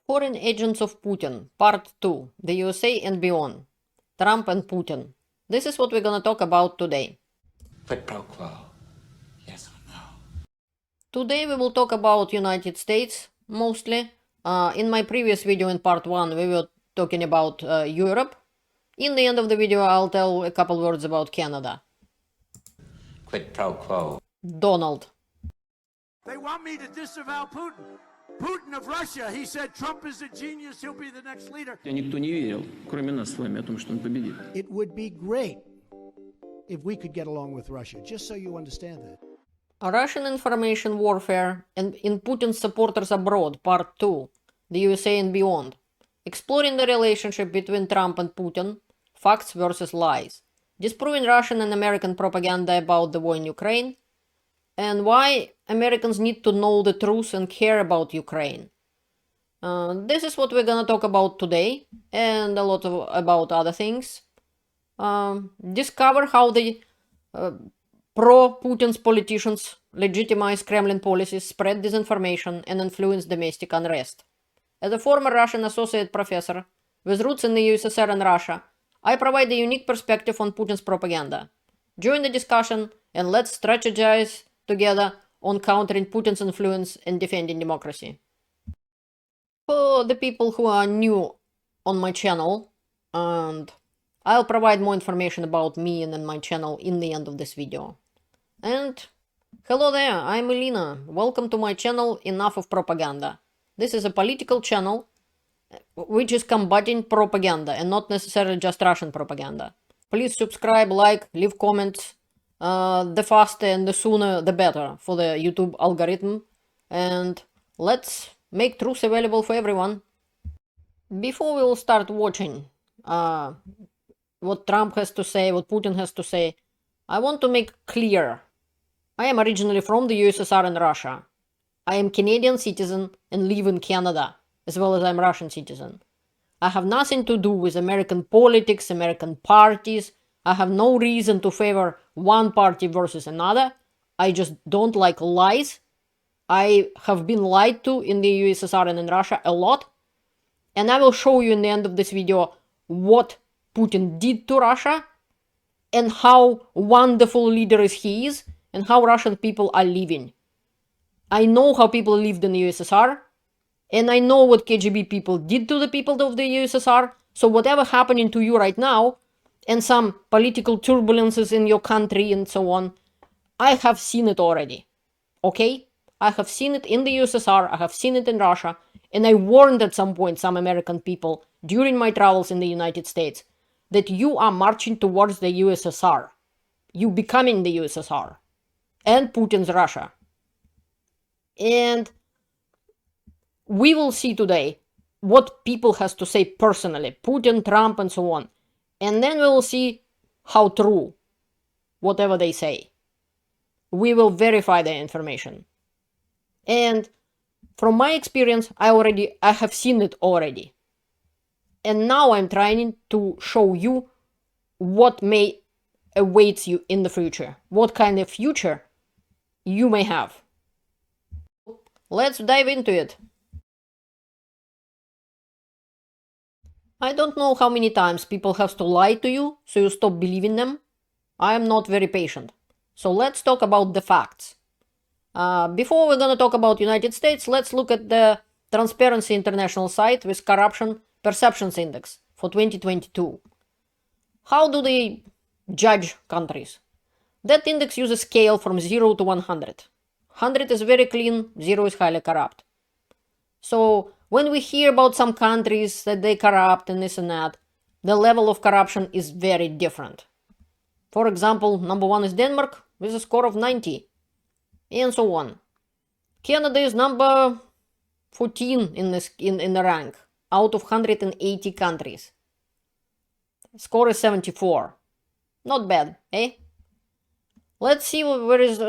Foreign Agents of Putin, Part 2, the USA and Beyond, Trump and Putin. This is what we're gonna talk about today. Quid pro quo, yes or no? Today we will talk about United States, mostly. In my previous video in Part 1 we were talking about Europe. In the end of the video I'll tell a couple words about Canada. Quid pro quo. Donald. They want me to disavow Putin. Putin of Russia, he said Trump is a genius, he'll be the next leader. Никто не верил, кроме нас с вами, о том, что он победит. It would be great if we could get along with Russia, just so you understand that. Russian Information Warfare and in Putin's Supporters Abroad, Part 2, the USA and Beyond. Exploring the relationship between Trump and Putin, facts versus lies. Disproving Russian and American propaganda about the war in Ukraine, and why Americans need to know the truth and care about Ukraine. This is what we're gonna talk about today, and a lot about other things. Discover how the pro-Putin's politicians legitimize Kremlin policies, spread disinformation, and influence domestic unrest. As a former Russian associate professor with roots in the USSR and Russia, I provide a unique perspective on Putin's propaganda. Join the discussion and let's strategize together on countering Putin's influence and defending democracy. For the people who are new on my channel, and I'll provide more information about me and my channel in the end of this video. And hello there, I'm Elena. Welcome to my channel Enough of Propaganda. This is a political channel which is combating propaganda and not necessarily just Russian propaganda. Please subscribe, like, leave comments. The faster and the sooner the better for the YouTube algorithm. And let's make truth available for everyone. Before we will start watching what Trump has to say, what Putin has to say, I want to make clear. I am originally from the USSR and Russia. I am Canadian citizen and live in Canada, as well as I'm Russian citizen. I have nothing to do with American politics, American parties. I have no reason to favor one party versus another. I just don't like lies. I have been lied to in the USSR and in Russia a lot. And I will show you in the end of this video what Putin did to Russia and how wonderful leader he is and how Russian people are living. I know how people lived in the USSR and I know what KGB people did to the people of the USSR. So whatever happening to you right now and some political turbulences in your country and so on, I have seen it already, okay? I have seen it in the USSR, I have seen it in Russia, and I warned at some point some American people during my travels in the United States that you are marching towards the USSR. You becoming the USSR and Putin's Russia. And we will see today what people has to say personally, Putin, Trump, and so on. And then we will see how true, whatever they say. We will verify their information. And from my experience, I have seen it already. And now I'm trying to show you what may await you in the future. What kind of future you may have. Let's dive into it. I don't know how many times people have to lie to you so you stop believing them. I am not very patient. So let's talk about the facts. Before we're gonna talk about United States, let's look at the Transparency International site with Corruption Perceptions Index for 2022. How do they judge countries? That index uses a scale from 0 to 100. 100 is very clean, 0 is highly corrupt. So when we hear about some countries that they corrupt and this and that, the level of corruption is very different. For example, number 1 is Denmark with a score of 90, and so on. Canada is number 14 in the rank out of 180 countries. Score is 74. Not bad, eh? Let's see where is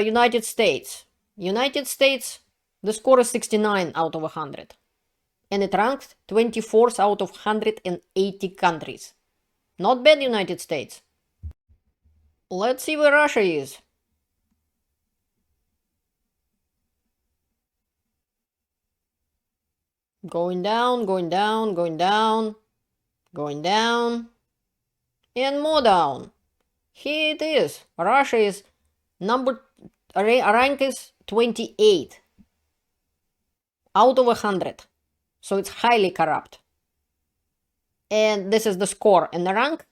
United States. United States, the score is 69 out of 100. And it ranked 24th out of 180 countries. Not bad, United States. Let's see where Russia is. Going down, going down, going down, going down, and more down. Here it is. Russia is rank is 28 out of 100. So it's highly corrupt. And this is the score. And the rank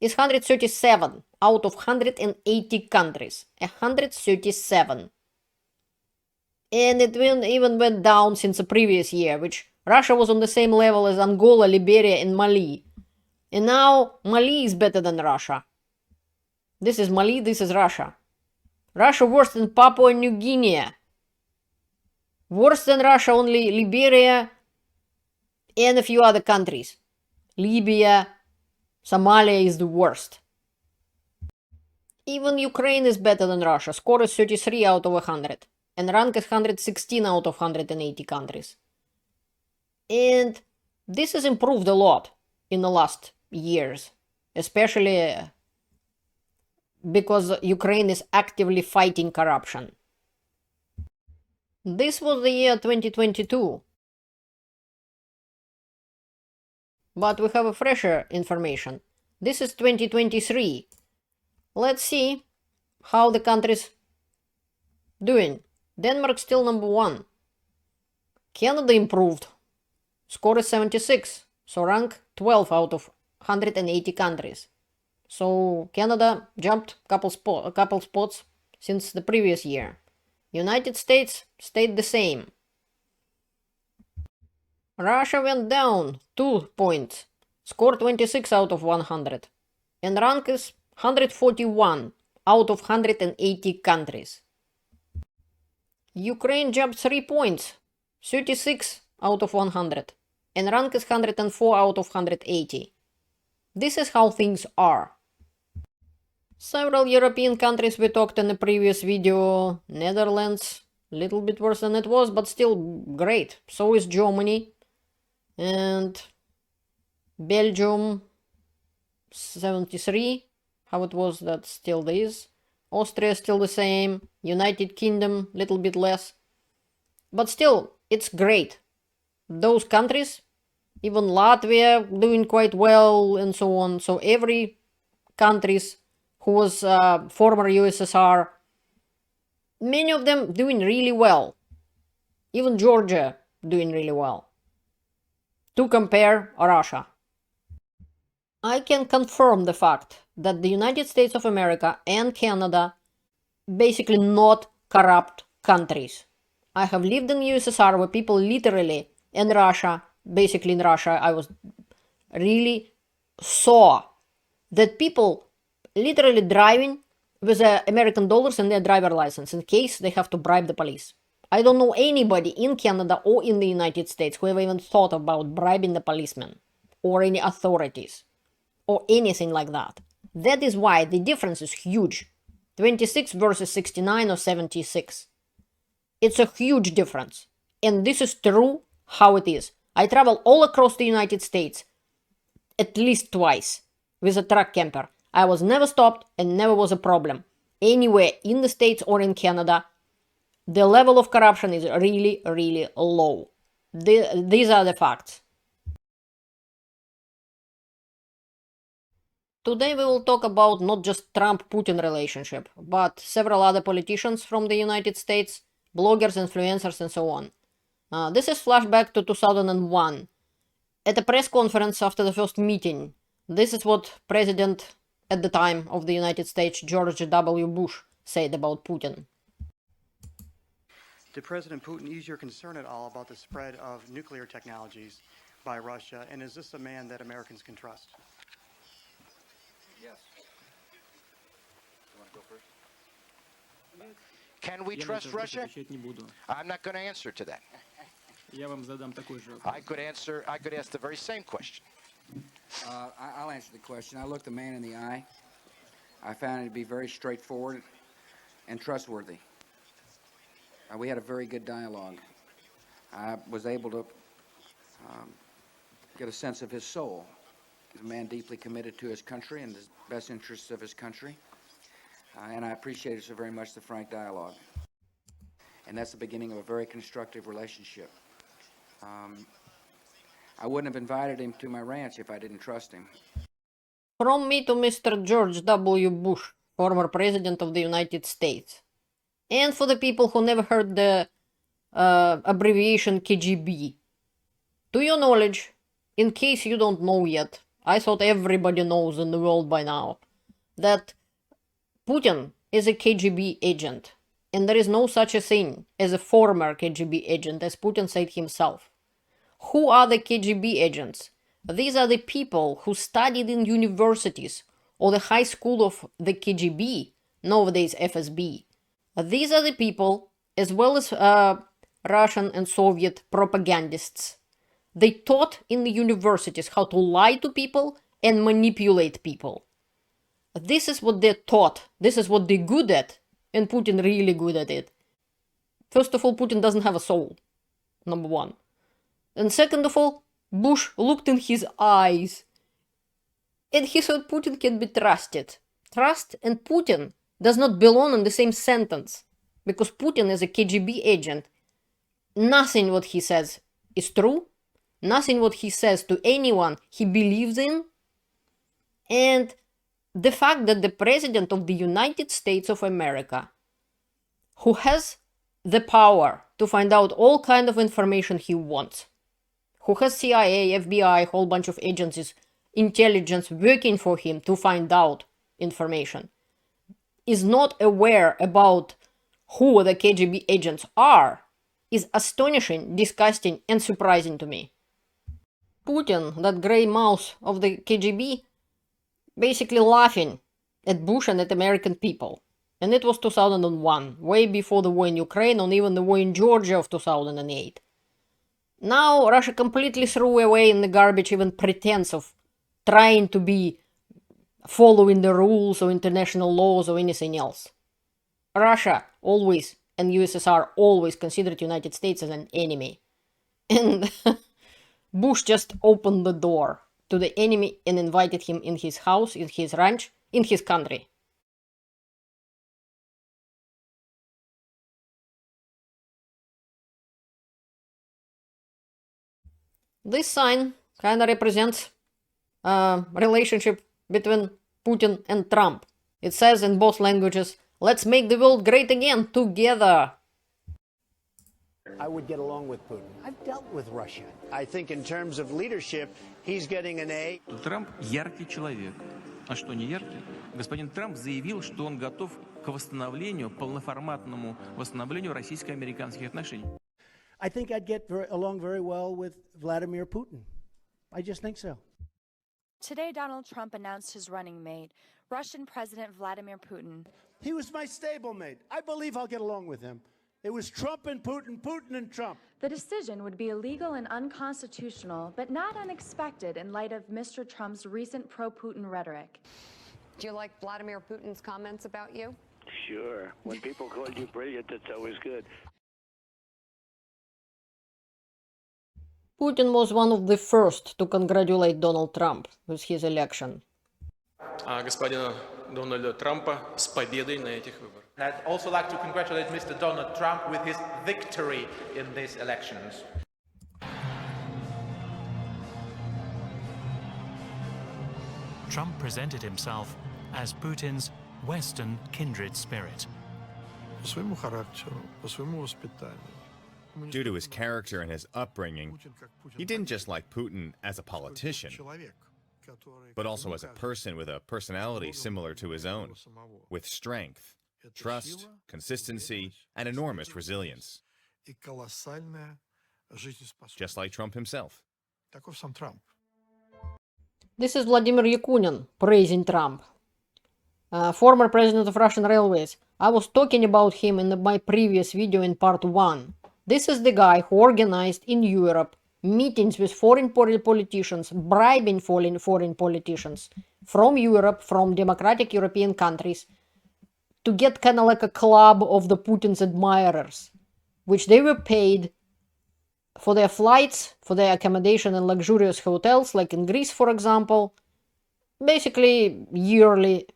is 137 out of 180 countries. 137. And it even went down since the previous year, which Russia was on the same level as Angola, Liberia, and Mali. And now Mali is better than Russia. This is Mali, this is Russia. Russia worse than Papua New Guinea. Worse than Russia, only Liberia and a few other countries. Libya, Somalia is the worst. Even Ukraine is better than Russia. Score is 33 out of 100. And rank is 116 out of 180 countries. And this has improved a lot in the last years. Especially because Ukraine is actively fighting corruption. This was the year 2022. But we have a fresher information. This is 2023. Let's see how the country's doing. Denmark still number 1. Canada improved. Score is 76. So rank 12 out of 180 countries. So Canada jumped a couple spots since the previous year. United States stayed the same. Russia went down 2 points. Score 26 out of 100. And rank is 141 out of 180 countries. Ukraine jumped 3 points. 36 out of 100. And rank is 104 out of 180. This is how things are. Several European countries we talked in the previous video. Netherlands, little bit worse than it was, but still great. So is Germany. And Belgium, 73. How it was, that still is. Austria still the same. United Kingdom, little bit less. But still, it's great. Those countries, even Latvia doing quite well and so on. So every countries who was former USSR, many of them doing really well. Even Georgia doing really well. To compare Russia. I can confirm the fact that the United States of America and Canada basically not corrupt countries. I have lived in USSR where people literally, in Russia, basically in Russia, I was really saw that people literally driving with American dollars and their driver license in case they have to bribe the police. I don't know anybody in Canada or in the United States who ever even thought about bribing the policemen or any authorities or anything like that. That is why the difference is huge. 26 versus 69 or 76. It's a huge difference. And this is true how it is. I travel all across the United States at least twice with a truck camper. I was never stopped and never was a problem. Anywhere in the States or in Canada, the level of corruption is really, really low. These are the facts. Today we will talk about not just Trump-Putin relationship, but several other politicians from the United States, bloggers, influencers, and so on. This is flashback to 2001. At a press conference after the first meeting, this is what President at the time of the United States, George W. Bush, said about Putin. Did President Putin ease your concern at all about the spread of nuclear technologies by Russia? And is this a man that Americans can trust? Yes. You want to go first? Can we trust Russia? I'm not going to answer to that. I could ask the very same question. I'll answer the question. I looked the man in the eye. I found it to be very straightforward and trustworthy. We had a very good dialogue. I was able to get a sense of his soul. He's a man deeply committed to his country and the best interests of his country. And I appreciated so very much the frank dialogue. And that's the beginning of a very constructive relationship. I wouldn't have invited him to my ranch if I didn't trust him. From me to Mr. George W. Bush, former President of the United States. And for the people who never heard the abbreviation KGB. To your knowledge, in case you don't know yet, I thought everybody knows in the world by now, that Putin is a KGB agent. And there is no such a thing as a former KGB agent, as Putin said himself. Who are the KGB agents? These are the people who studied in universities or the high school of the KGB, nowadays FSB. These are the people, as well as Russian and Soviet propagandists. They taught in the universities how to lie to people and manipulate people. This is what they're taught. This is what they're good at. And Putin really good at it. First of all, Putin doesn't have a soul. Number one. And second of all, Bush looked in his eyes. And he thought Putin can be trusted. Trust and Putin does not belong in the same sentence. Because Putin is a KGB agent. Nothing what he says is true. Nothing what he says to anyone he believes in. And the fact that the President of the United States of America, who has the power to find out all kind of information he wants, who has CIA, FBI, whole bunch of agencies, intelligence working for him to find out information, is not aware about who the KGB agents are, is astonishing, disgusting, and surprising to me. Putin, that grey mouse of the KGB, basically laughing at Bush and at American people. And it was 2001, way before the war in Ukraine or even the war in Georgia of 2008. Now Russia completely threw away in the garbage even pretense of trying to be following the rules or international laws or anything else. Russia always and USSR always considered United States as an enemy. And Bush just opened the door to the enemy and invited him in his house, in his ranch, in his country. This sign kind of represents a relationship between Putin and Trump. It says in both languages, let's make the world great again, together. I would get along with Putin. I've dealt with Russia. I think in terms of leadership, he's getting an A. Трамп яркий человек. А что не яркий? Господин Трамп заявил, что он готов к восстановлению, полноформатному восстановлению российско-американских отношений. I think I'd get along very well with Vladimir Putin. I just think so. Today, Donald Trump announced his running mate, Russian President Vladimir Putin. He was my stablemate. I believe I'll get along with him. It was Trump and Putin, Putin and Trump. The decision would be illegal and unconstitutional, but not unexpected in light of Mr. Trump's recent pro-Putin rhetoric. Do you like Vladimir Putin's comments about you? Sure. When people call you brilliant, it's always good. Putin was one of the first to congratulate Donald Trump with his election. Господина Дональда Трампа с победой на этих выборах. I'd also like to congratulate Mr. Donald Trump with his victory in these elections. Trump presented himself as Putin's Western kindred spirit. Due to his character and his upbringing, he didn't just like Putin as a politician, but also as a person with a personality similar to his own, with strength, trust, consistency, and enormous resilience. Just like Trump himself. This is Vladimir Yakunin praising Trump. Former president of Russian Railways. I was talking about him in my previous video in part 1. This is the guy who organized in Europe meetings with foreign politicians, bribing foreign politicians from Europe, from democratic European countries, to get kind of like a club of the Putin's admirers, which they were paid for their flights, for their accommodation in luxurious hotels, like in Greece, for example, basically yearly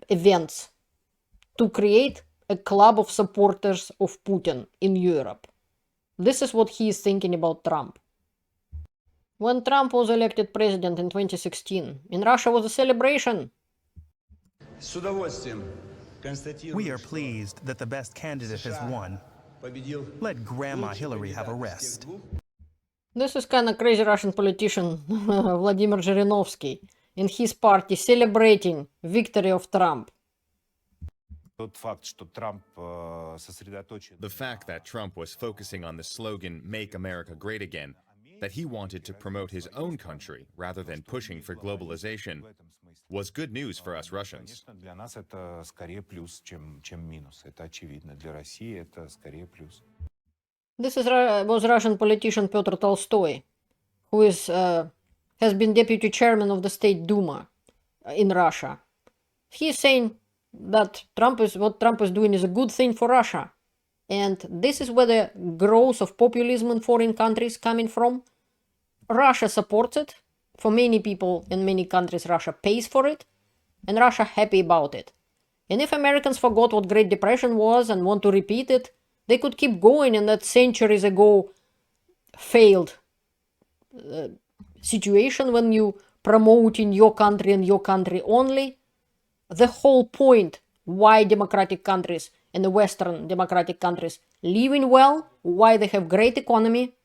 events to create a club of supporters of Putin in Europe. This is what he is thinking about Trump. When Trump was elected president in 2016, in Russia was a celebration. We are pleased that the best candidate has won. Let Grandma Hillary have a rest. This is kind of crazy Russian politician Vladimir Zhirinovsky and his party celebrating victory of Trump. The fact that Trump was focusing on the slogan, "Make America Great Again," that he wanted to promote his own country rather than pushing for globalization, was good news for us Russians. This was Russian politician Pyotr Tolstoy, who has been deputy chairman of the State Duma in Russia. He is saying that what Trump is doing is a good thing for Russia. And this is where the growth of populism in foreign countries coming from. Russia supports it. For many people in many countries, Russia pays for it. And Russia happy about it. And if Americans forgot what Great Depression was and want to repeat it, they could keep going in that centuries ago failed situation when you promote in your country and your country only. The whole point why democratic countries and the Western democratic countries living well, why they have great economy,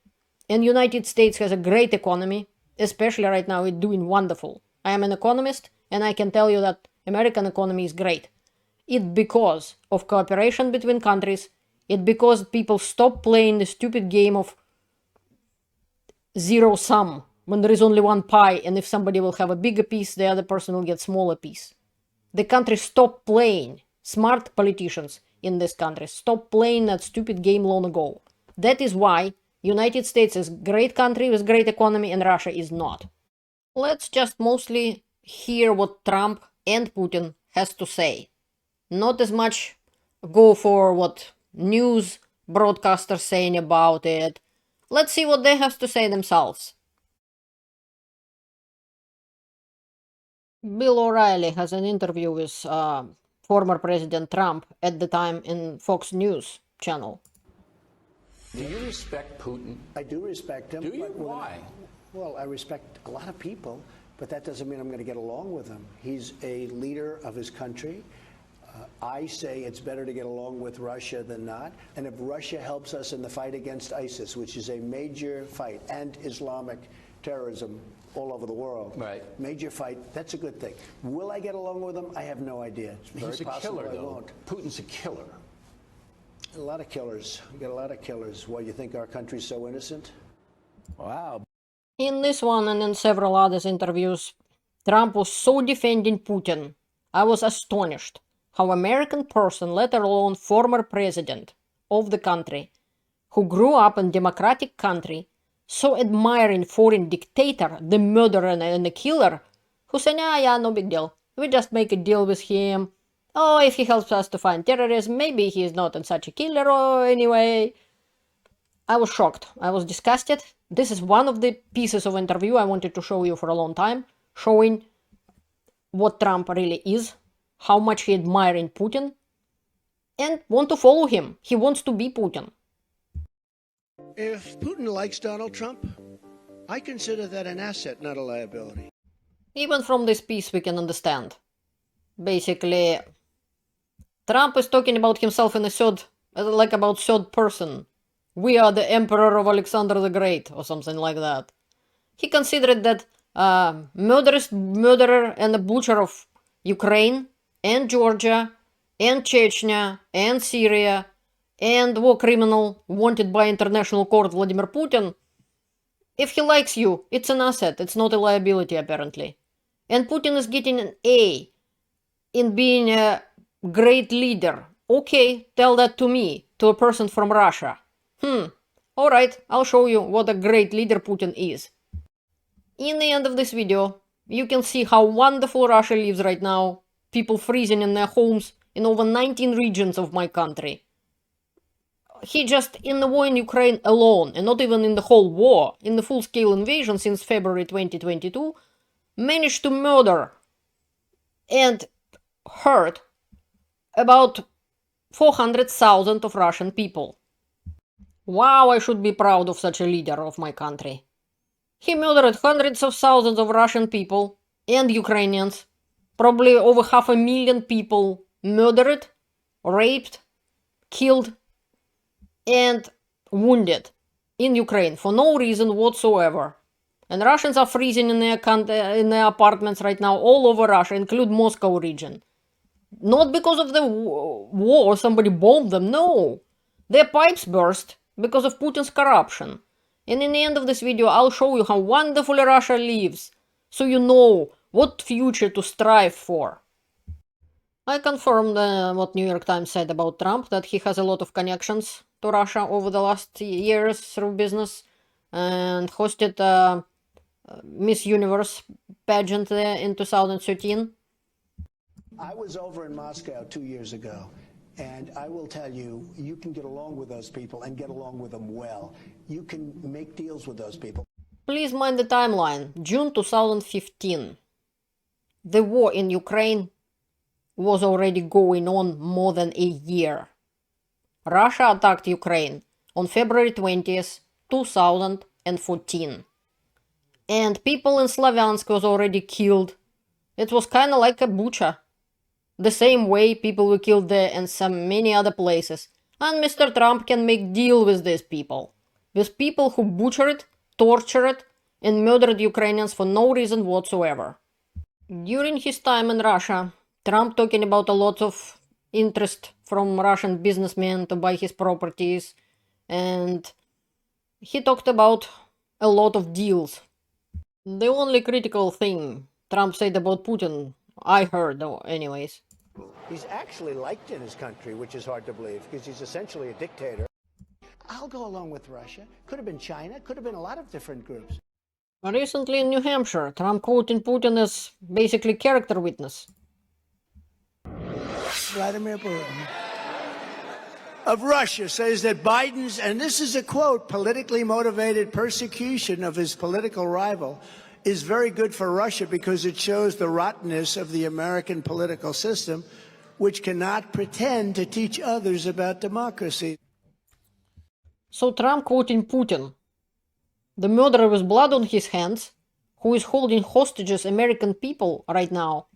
and United States has a great economy, especially right now it's doing wonderful. I am an economist and I can tell you that American economy is great. It's because of cooperation between countries. It's because people stop playing the stupid game of zero sum when there is only one pie, and if somebody will have a bigger piece, the other person will get smaller piece. The country stop playing. Smart politicians in this country stop playing that stupid game long ago. That is why United States is a great country with great economy and Russia is not. Let's just mostly hear what Trump and Putin has to say. Not as much go for what news broadcasters saying about it. Let's see what they have to say themselves. Bill O'Reilly has an interview with former President Trump at the time in Fox News channel. Do you respect Putin? I do respect him. Do you? Why? Well, I respect a lot of people, but that doesn't mean I'm going to get along with him. He's a leader of his country. I say it's better to get along with Russia than not. And if Russia helps us in the fight against ISIS, which is a major fight, and Islamic terrorism all over the world, right? Major fight, that's a good thing. Will I get along with him? I have no idea. It's very He's a possible killer, I though. won't. Putin's a killer. A lot of killers. We got a lot of killers. Why, you think our country's so innocent? Wow. In this one and in several others interviews, Trump was so defending Putin. I was astonished how American person, let alone former president of the country, who grew up in democratic country, so admiring foreign dictator, the murderer and the killer, who said, yeah, no big deal. We just make a deal with him. Oh, if he helps us to find terrorism, maybe he is not such a killer anyway. I was shocked. I was disgusted. This is one of the pieces of interview I wanted to show you for a long time, showing what Trump really is, how much he admiring Putin, and want to follow him. He wants to be Putin. If Putin likes Donald Trump, I consider that an asset, not a liability. Even from this piece we can understand. Basically, Trump is talking about himself in a about third person. We are the Emperor of Alexander the Great, or something like that. He considered that murderer and a butcher of Ukraine and Georgia and Chechnya and Syria and war criminal wanted by international court Vladimir Putin, if he likes you, it's an asset, it's not a liability apparently. And Putin is getting an A in being a great leader. Okay, tell that to me, to a person from Russia. Alright, I'll show you what a great leader Putin is. In the end of this video, you can see how wonderful Russia lives right now. People freezing in their homes in over 19 regions of my country. He just, in the war in Ukraine alone, and not even in the whole war, in the full-scale invasion since February 2022, managed to murder and hurt about 400,000 of Russian people. Wow, I should be proud of such a leader of my country. He murdered hundreds of thousands of Russian people and Ukrainians. Probably over 500,000 people murdered, raped, killed, and wounded in Ukraine for no reason whatsoever. And Russians are freezing in their apartments right now all over Russia, include Moscow region. Not because of the war or somebody bombed them, no. Their pipes burst because of Putin's corruption. And in the end of this video, I'll show you how wonderfully Russia lives, so you know what future to strive for. I confirmed what New York Times said about Trump, that he has a lot of connections to Russia over the last years through business, and hosted a Miss Universe pageant there in 2013. I was over in Moscow 2 years ago, and I will tell you, you can get along with those people and get along with them well. You can make deals with those people. Please mind the timeline. June 2015. The war in Ukraine was already going on more than a year. Russia attacked Ukraine on February 20th, 2014. And people in Slavyansk was already killed. It was kind of like a Bucha. The same way people were killed there and some many other places. And Mr. Trump can make deal with these people. With people who butchered, tortured, and murdered Ukrainians for no reason whatsoever. During his time in Russia, Trump talking about a lot of interest from Russian businessmen to buy his properties, and he talked about a lot of deals. The only critical thing Trump said about Putin, I heard anyways. He's actually liked in his country, which is hard to believe, because he's essentially a dictator. I'll go along with Russia. Could have been China, could have been a lot of different groups. Recently in New Hampshire, Trump quoting Putin as basically character witness. Vladimir Putin of Russia says that Biden's, and this is a quote, politically motivated persecution of his political rival is very good for Russia because it shows the rottenness of the American political system, which cannot pretend to teach others about democracy. So Trump quoting Putin, the murderer with blood on his hands, who is holding hostages American people right now.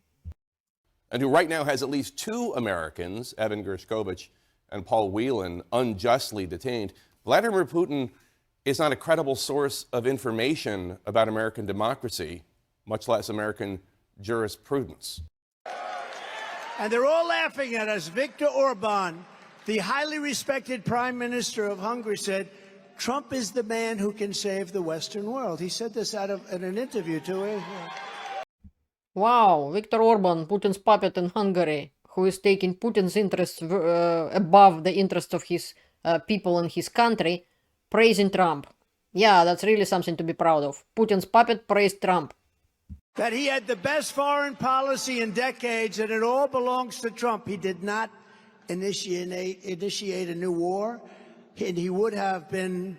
And who right now has at least 2 Americans, Evan Gershkovich and Paul Whelan, unjustly detained. Vladimir Putin is not a credible source of information about American democracy, much less American jurisprudence. And they're all laughing at us. Viktor Orban, the highly respected Prime Minister of Hungary, said, Trump is the man who can save the Western world. He said this in an interview to Wow, Viktor Orban, Putin's puppet in Hungary, who is taking Putin's interests above the interests of his people in his country, praising Trump. Yeah, that's really something to be proud of. Putin's puppet praised Trump. That he had the best foreign policy in decades, and it all belongs to Trump. He did not initiate a new war, and he would have been,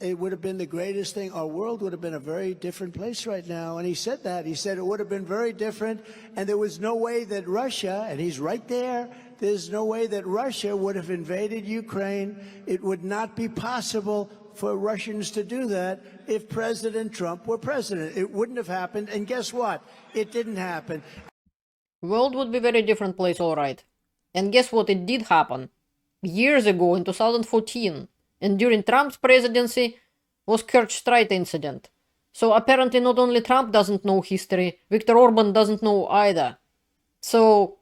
it would have been the greatest thing. Our world would have been a very different place right now. And he said that. He said it would have been very different, and there was no way that Russia, and he's right there, there's no way that Russia would have invaded Ukraine. It would not be possible for Russians to do that if President Trump were president. It wouldn't have happened, and guess what? It didn't happen. World would be a very different place, all right. And guess what? It did happen. Years ago, in 2014, and during Trump's presidency, was Kerch Strait incident. So apparently not only Trump doesn't know history, Viktor Orban doesn't know either. So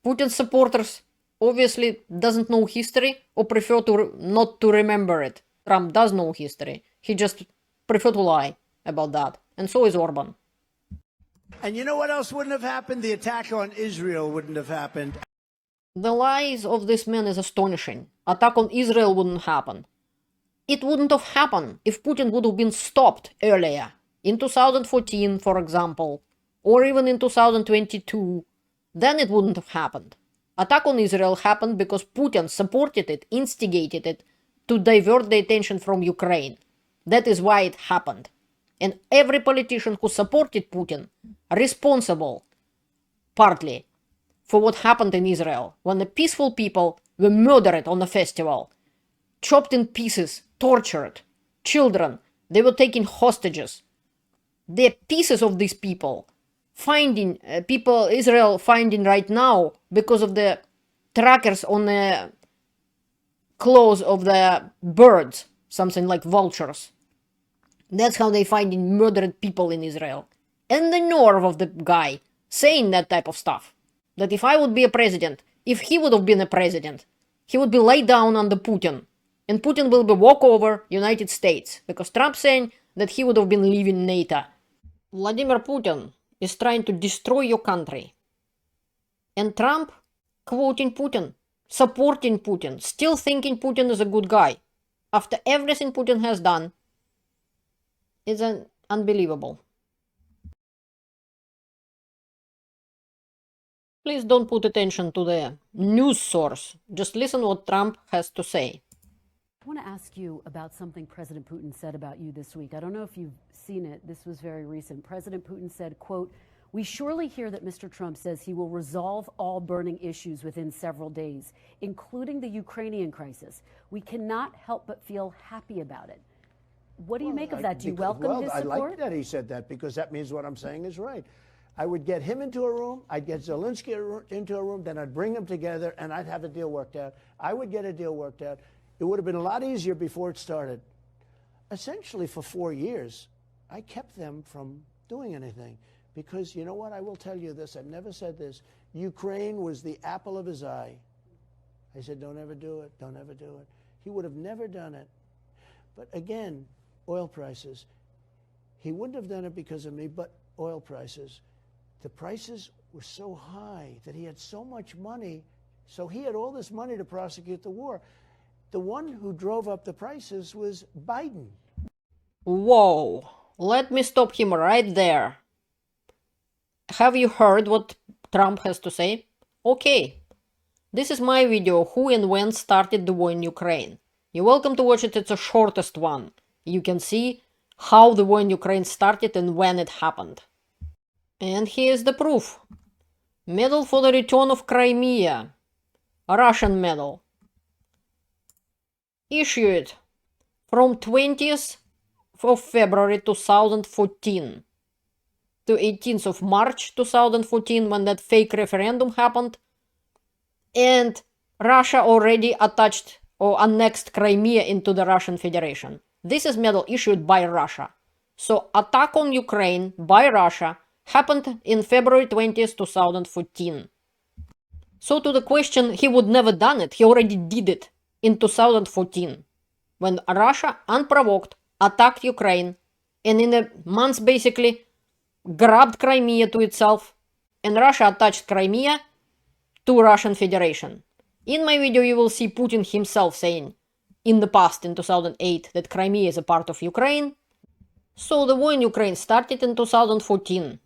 Putin's supporters obviously doesn't know history or prefer to not to remember it. Trump does know history. He just prefer to lie about that. And so is Orban. And you know what else wouldn't have happened? The attack on Israel wouldn't have happened. The lies of this man is astonishing. Attack on Israel wouldn't happen. It wouldn't have happened if Putin would have been stopped earlier. In 2014, for example, or even in 2022, then it wouldn't have happened. Attack on Israel happened because Putin supported it, instigated it, to divert the attention from Ukraine. That is why it happened. And every politician who supported Putin, responsible, partly, for what happened in Israel, when the peaceful people were murdered on a festival, chopped in pieces, tortured, children, They were taking hostages. The pieces of these people, Israel finding right now because of the trackers on the claws of the birds, something like vultures. That's how they finding murdered people in Israel. And the nerve of the guy saying that type of stuff. That if I would be a president, if he would have been a president, he would be laid down under Putin. And Putin will be walk over United States. Because Trump saying that he would have been leaving NATO. Vladimir Putin is trying to destroy your country. And Trump quoting Putin, supporting Putin, still thinking Putin is a good guy. After everything Putin has done, it's unbelievable. Please don't put attention to the news source. Just listen what Trump has to say. I want to ask you about something President Putin said about you this week. I don't know if you've seen it. This was very recent. President Putin said, quote, "We surely hear that Mr. Trump says he will resolve all burning issues within several days, including the Ukrainian crisis. We cannot help but feel happy about it." What do you make of that? Do you welcome his support? I like that he said that because that means what I'm saying is right. I would get him into a room, I'd get Zelensky into a room, then I'd bring them together and I'd have a deal worked out. I would get a deal worked out. It would have been a lot easier before it started. Essentially for 4 years, I kept them from doing anything because you know what? I will tell you this. I've never said this. Ukraine was the apple of his eye. I said, don't ever do it. Don't ever do it. He would have never done it. But again, oil prices. He wouldn't have done it because of me, but oil prices. The prices were so high that he had so much money. So he had all this money to prosecute the war. The one who drove up the prices was Biden. Whoa. Let me stop him right there. Have you heard what Trump has to say? Okay. This is my video, Who and When Started the War in Ukraine. You're welcome to watch it, it's the shortest one. You can see how the war in Ukraine started and when it happened. And here's the proof. Medal for the return of Crimea. A Russian medal. Issued from 20th of February 2014 to 18th of March 2014 when that fake referendum happened. And Russia already attached or annexed Crimea into the Russian Federation. This is medal issued by Russia. So attack on Ukraine by Russia happened in February 20th, 2014. So to the question, he would never done it, he already did it in 2014. When Russia, unprovoked, attacked Ukraine and in a month basically grabbed Crimea to itself and Russia attached Crimea to Russian Federation. In my video you will see Putin himself saying in the past, in 2008, that Crimea is a part of Ukraine. So the war in Ukraine started in 2014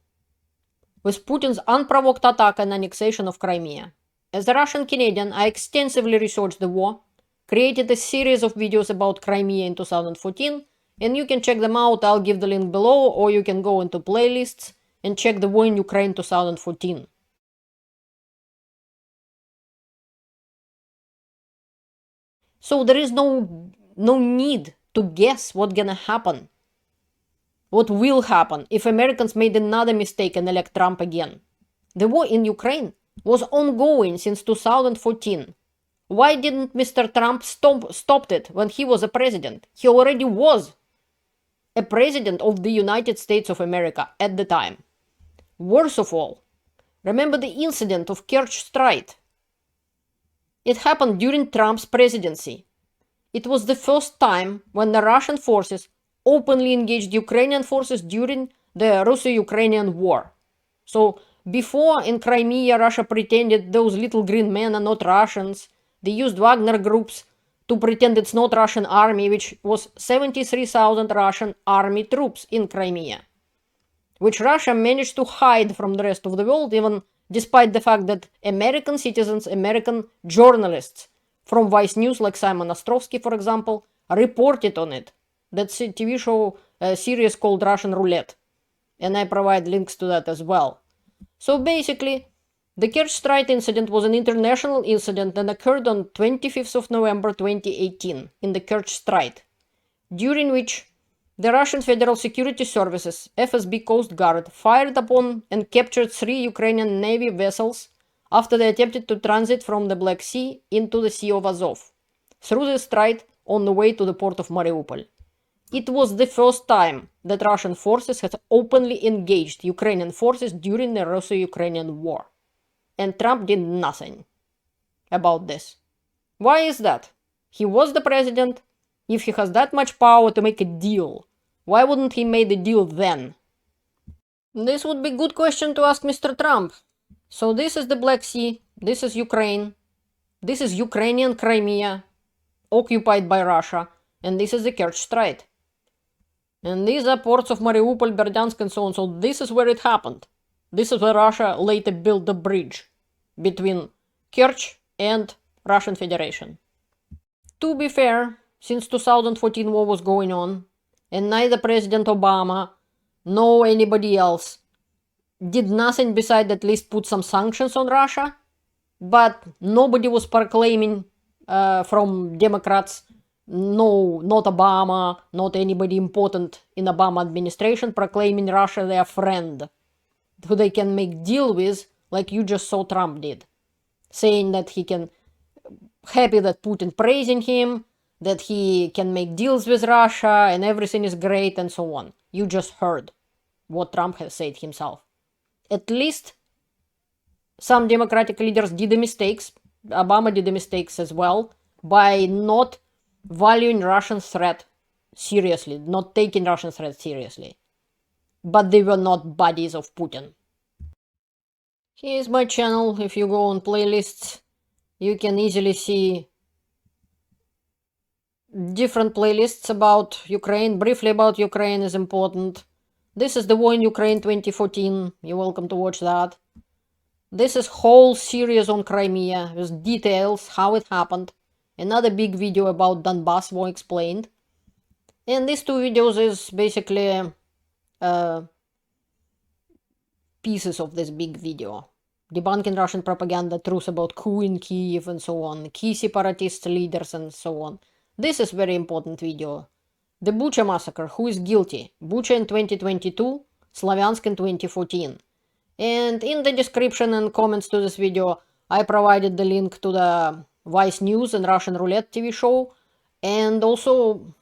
with Putin's unprovoked attack and annexation of Crimea. As a Russian Canadian, I extensively researched the war, created a series of videos about Crimea in 2014, and you can check them out. I'll give the link below, or you can go into playlists and check the war in Ukraine 2014. So there is no need to guess what's gonna happen. What will happen if Americans made another mistake and elect Trump again? The war in Ukraine was ongoing since 2014. Why didn't Mr. Trump stop it when he was a president? He already was a president of the United States of America at the time. Worst of all, remember the incident of Kerch Strait? It happened during Trump's presidency. It was the first time when the Russian forces openly engaged Ukrainian forces during the Russo-Ukrainian war. So before in Crimea, Russia pretended those little green men are not Russians. They used Wagner groups to pretend it's not Russian army, which was 73,000 Russian army troops in Crimea, which Russia managed to hide from the rest of the world, even despite the fact that American citizens, American journalists from Vice News, like Simon Ostrovsky, for example, reported on it. That's a TV show, a series called Russian Roulette. And I provide links to that as well. So basically, the Kerch Strait incident was an international incident that occurred on 25th of November 2018 in the Kerch Strait, during which the Russian Federal Security Services, FSB Coast Guard, fired upon and captured 3 Ukrainian Navy vessels after they attempted to transit from the Black Sea into the Sea of Azov, through the strait on the way to the port of Mariupol. It was the first time that Russian forces had openly engaged Ukrainian forces during the Russo-Ukrainian war. And Trump did nothing about this. Why is that? He was the president. If he has that much power to make a deal, why wouldn't he make the deal then? This would be a good question to ask Mr. Trump. So this is the Black Sea, this is Ukraine, this is Ukrainian Crimea, occupied by Russia, and this is the Kerch Strait. And these are ports of Mariupol, Berdyansk, and so on. So this is where it happened. This is where Russia later built the bridge between Kerch and Russian Federation. To be fair, since 2014 war was going on, and neither President Obama nor anybody else did nothing beside at least put some sanctions on Russia, but nobody was proclaiming from Democrats, no, not Obama, not anybody important in Obama administration, proclaiming Russia their friend, who they can make deal with, like you just saw Trump did, saying that he can, happy that Putin praising him, that he can make deals with Russia and everything is great and so on. You just heard what Trump has said himself. At least some Democratic leaders did the mistakes, Obama did the mistakes as well, by not valuing Russian threat seriously, not taking Russian threat seriously. But they were not buddies of Putin. Here's my channel. If you go on playlists, you can easily see different playlists about Ukraine. Briefly about Ukraine is important. This is the war in Ukraine 2014. You're welcome to watch that. This is whole series on Crimea with details, how it happened. Another big video about Donbass war explained. And these 2 videos is basically pieces of this big video. Debunking Russian propaganda, truth about coup in Kyiv and so on. Key separatist leaders and so on. This is very important video. The Bucha massacre, who is guilty? Bucha in 2022, Slavyansk in 2014. And in the description and comments to this video, I provided the link to the Vice News and Russian Roulette TV show, and also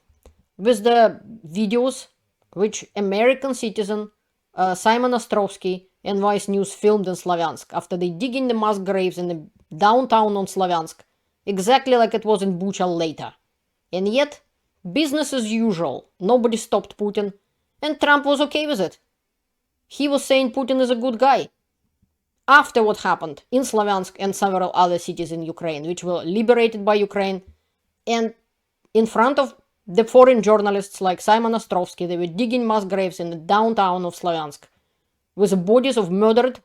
with the videos which American citizen Simon Ostrovsky and Vice News filmed in Slavyansk after they dig in the mass graves in the downtown on Slavyansk, exactly like it was in Bucha later. And yet, business as usual, nobody stopped Putin, and Trump was okay with it. He was saying Putin is a good guy. After what happened in Slavyansk and several other cities in Ukraine, which were liberated by Ukraine, and in front of the foreign journalists like Simon Ostrovsky, they were digging mass graves in the downtown of Slavyansk with the bodies of murdered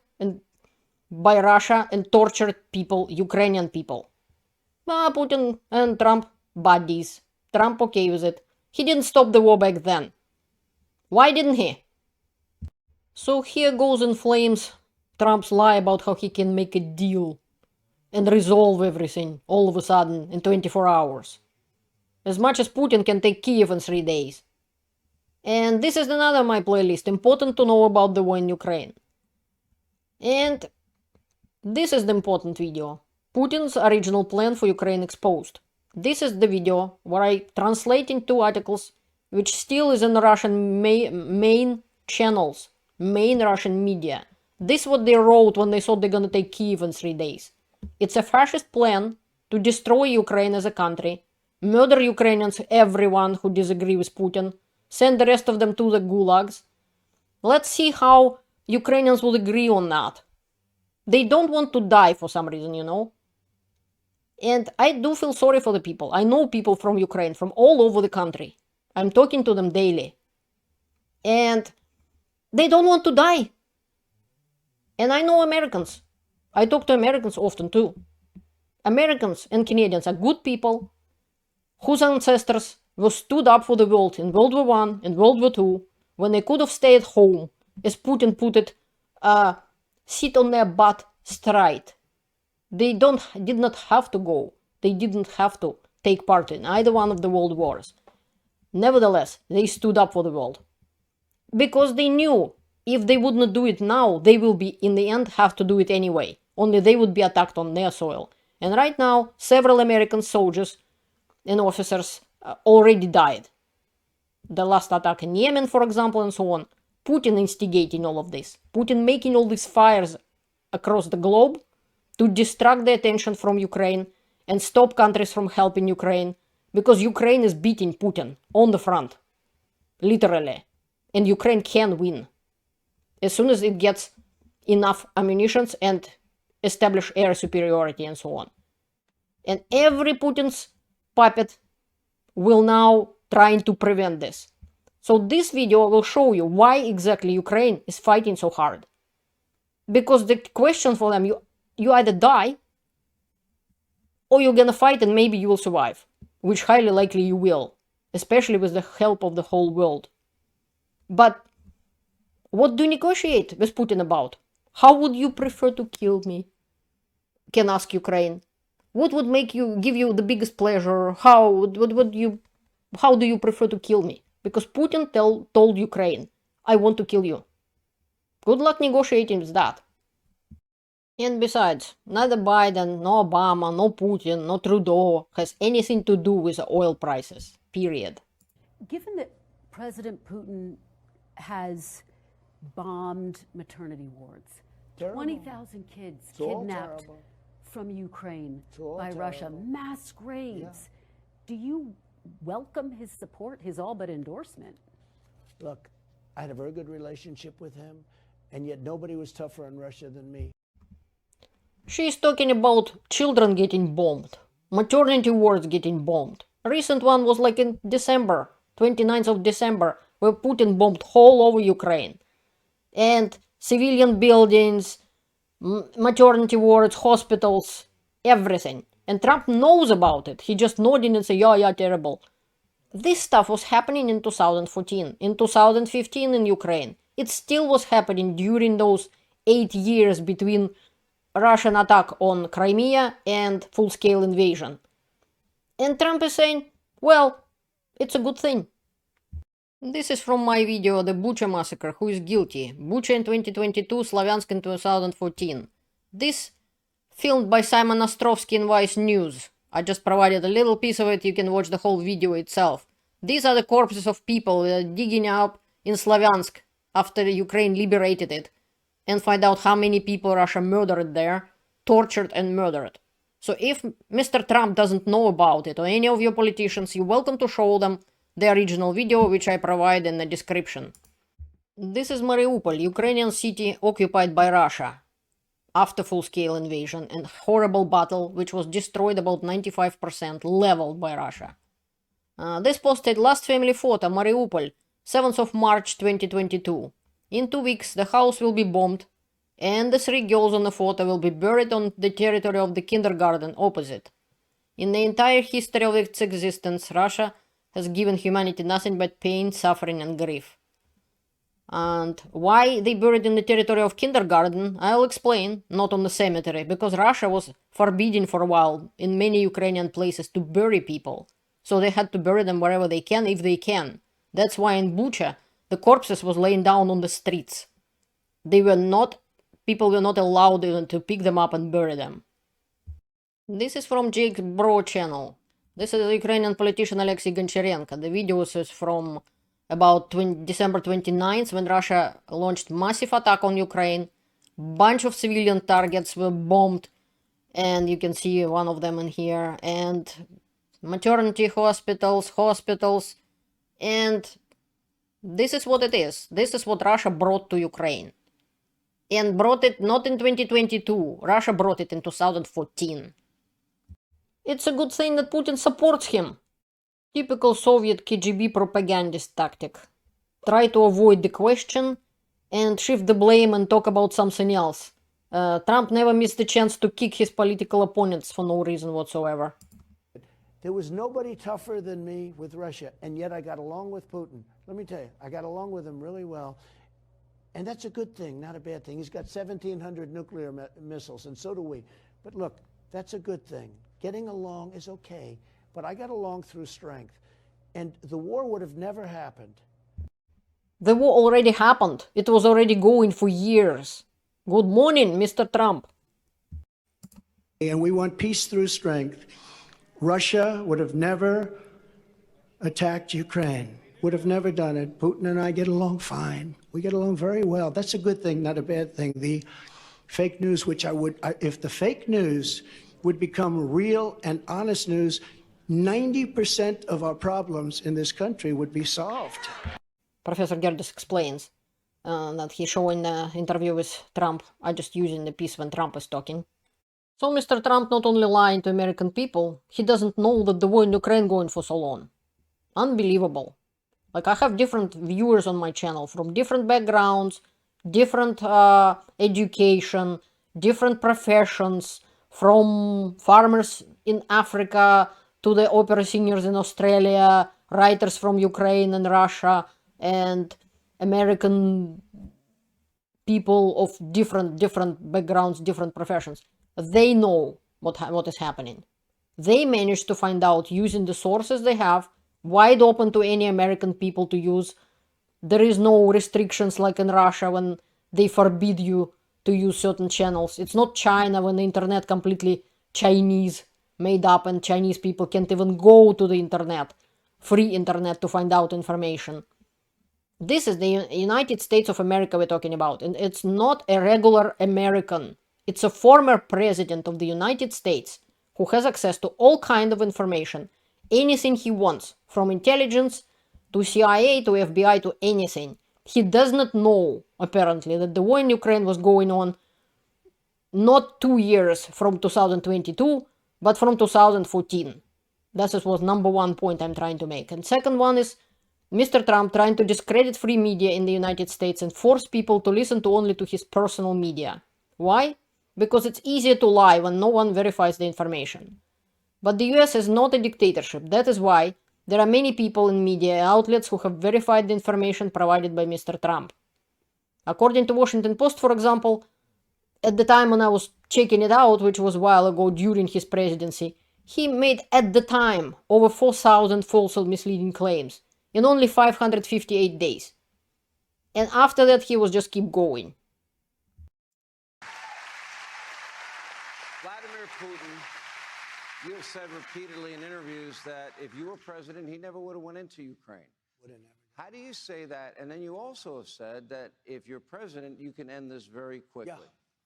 by Russia and tortured people, Ukrainian people. Putin and Trump, buddies. Trump okay with it. He didn't stop the war back then. Why didn't he? So here goes in flames Trump's lie about how he can make a deal and resolve everything all of a sudden in 24 hours. As much as Putin can take Kyiv in 3 days. And this is another my playlist, important to know about the war in Ukraine. And this is the important video. Putin's original plan for Ukraine exposed. This is the video where I translate in 2 articles, which still is in Russian main channels, main Russian media. This is what they wrote when they thought they're gonna take Kyiv in 3 days. It's a fascist plan to destroy Ukraine as a country, murder Ukrainians, everyone who disagree with Putin, send the rest of them to the gulags. Let's see how Ukrainians will agree on that. They don't want to die for some reason, you know. And I do feel sorry for the people. I know people from Ukraine, from all over the country. I'm talking to them daily. And they don't want to die. And I know Americans. I talk to Americans often too. Americans and Canadians are good people whose ancestors were stood up for the world in World War I and World War II when they could have stayed home, as Putin put it, sit on their butt straight. They did not have to go. They didn't have to take part in either one of the world wars. Nevertheless, they stood up for the world. Because they knew if they would not do it now, they will be, in the end, have to do it anyway. Only they would be attacked on their soil. And right now, several American soldiers and officers already died. The last attack in Yemen, for example, and so on. Putin instigating all of this. Putin making all these fires across the globe to distract the attention from Ukraine and stop countries from helping Ukraine, because Ukraine is beating Putin on the front. Literally. And Ukraine can win. As soon as it gets enough ammunition and establish air superiority and so on. And every Putin's puppet will now trying to prevent this. So this video will show you why exactly Ukraine is fighting so hard. Because the question for them, you either die or you're gonna fight and maybe you will survive. Which highly likely you will. Especially with the help of the whole world. But what do you negotiate with Putin about? How would you prefer to kill me? Can ask Ukraine. What would give you the biggest pleasure? How do you prefer to kill me? Because Putin told Ukraine, I want to kill you. Good luck negotiating with that. And besides, neither Biden, no Obama, no Putin, no Trudeau has anything to do with the oil prices. Period. Given that President Putin has bombed maternity wards, 20,000 kids kidnapped from Ukraine by Russia, mass graves. Do you welcome his support, his all but endorsement? Look, I had a very good relationship with him, and yet nobody was tougher on Russia than me. She's talking about children getting bombed, maternity wards getting bombed. A recent one was like in December, 29th of December, where Putin bombed all over Ukraine. And civilian buildings, maternity wards, hospitals, everything. And Trump knows about it. He just nodded and said, yeah, terrible. This stuff was happening in 2014, in 2015 in Ukraine. It still was happening during those 8 years between Russian attack on Crimea and full-scale invasion. And Trump is saying, well, it's a good thing. This is from my video, The Bucha Massacre, Who is Guilty? Bucha in 2022, Slavyansk in 2014. This filmed by Simon Ostrovsky in Vice News. I just provided a little piece of it, you can watch the whole video itself. These are the corpses of people digging up in Slavyansk after Ukraine liberated it, and find out how many people Russia murdered there, tortured and murdered. So if Mr. Trump doesn't know about it, or any of your politicians, you're welcome to show them the original video, which I provide in the description. This is Mariupol, Ukrainian city occupied by Russia after full-scale invasion and horrible battle, which was destroyed about 95%, leveled by Russia. This posted last family photo, Mariupol, 7th of March 2022. In 2 weeks, the house will be bombed, and the 3 girls on the photo will be buried on the territory of the kindergarten opposite. In the entire history of its existence, Russia has given humanity nothing but pain, suffering, and grief. And why they buried in the territory of kindergarten, I'll explain, not on the cemetery, because Russia was forbidding for a while in many Ukrainian places to bury people. So they had to bury them wherever they can, if they can. That's why in Bucha, the corpses was laying down on the streets. People were not allowed even to pick them up and bury them. This is from Jake's Bro channel. This is the Ukrainian politician Alexei Goncharenko. The video is from about December 29th, when Russia launched massive attack on Ukraine. Bunch of civilian targets were bombed, and you can see one of them in here. And maternity hospitals, and this is what it is. This is what Russia brought to Ukraine. And brought it not in 2022. Russia brought it in 2014. It's a good thing that Putin supports him. Typical Soviet KGB propagandist tactic. Try to avoid the question and shift the blame and talk about something else. Trump never missed the chance to kick his political opponents for no reason whatsoever. There was nobody tougher than me with Russia, and yet I got along with Putin. Let me tell you, I got along with him really well. And that's a good thing, not a bad thing. He's got 1,700 nuclear missiles, and so do we. But look, that's a good thing. Getting along is okay, but I got along through strength. And the war would have never happened. The war already happened. It was already going for years. Good morning, Mr. Trump. And we want peace through strength. Russia would have never attacked Ukraine, would have never done it. Putin and I get along fine. We get along very well. That's a good thing, not a bad thing. The fake news, which if the fake news would become real and honest news, 90% of our problems in this country would be solved. Professor Gerdes explains that he's showing an interview with Trump. I'm just using the piece when Trump is talking. So Mr. Trump not only lying to American people, he doesn't know that the war in Ukraine going for so long. Unbelievable. Like, I have different viewers on my channel from different backgrounds, different education, different professions, from farmers in Africa to the opera singers in Australia, writers from Ukraine and Russia, and American people of different backgrounds, different professions. They know what is happening. They managed to find out using the sources they have, wide open to any American people to use. There is no restrictions like in Russia when they forbid you to use certain channels. It's not China when the internet completely Chinese made up and Chinese people can't even go to the internet, free internet, to find out information. This is the United States of America we're talking about, and it's not a regular American. It's a former president of the United States who has access to all kinds of information, anything he wants, from intelligence to CIA to FBI to anything. He does not know, apparently, that the war in Ukraine was going on not 2 years from 2022, but from 2014. That was number one point I'm trying to make. And second one is Mr. Trump trying to discredit free media in the United States and force people to listen to only to his personal media. Why? Because it's easier to lie when no one verifies the information. But the US is not a dictatorship. That is why there are many people in media outlets who have verified the information provided by Mr. Trump. According to Washington Post, for example, at the time when I was checking it out, which was a while ago during his presidency, he made at the time over 4,000 false or misleading claims in only 558 days. And after that, he was just keep going. Vladimir Putin, you have said repeatedly in interviews that if you were president, he never would have went into Ukraine. How do you say that? And then you also have said that if you're president, you can end this very quickly.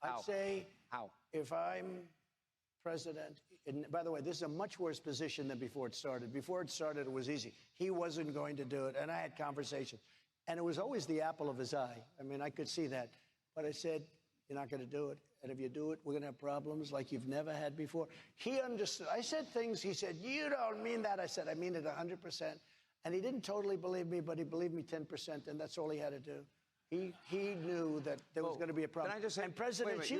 Yeah, I'd say if I'm president, and by the way, this is a much worse position than before it started. Before it started, it was easy. He wasn't going to do it, and I had conversations. And it was always the apple of his eye. I mean, I could see that. But I said, you're not going to do it. And if you do it, we're going to have problems like you've never had before. He understood. I said things, he said, you don't mean that. I said, I mean it 100%. And he didn't totally believe me, but he believed me 10%, and that's all he had to do. He knew that there was going to be a problem. Can I just say, and President Xi,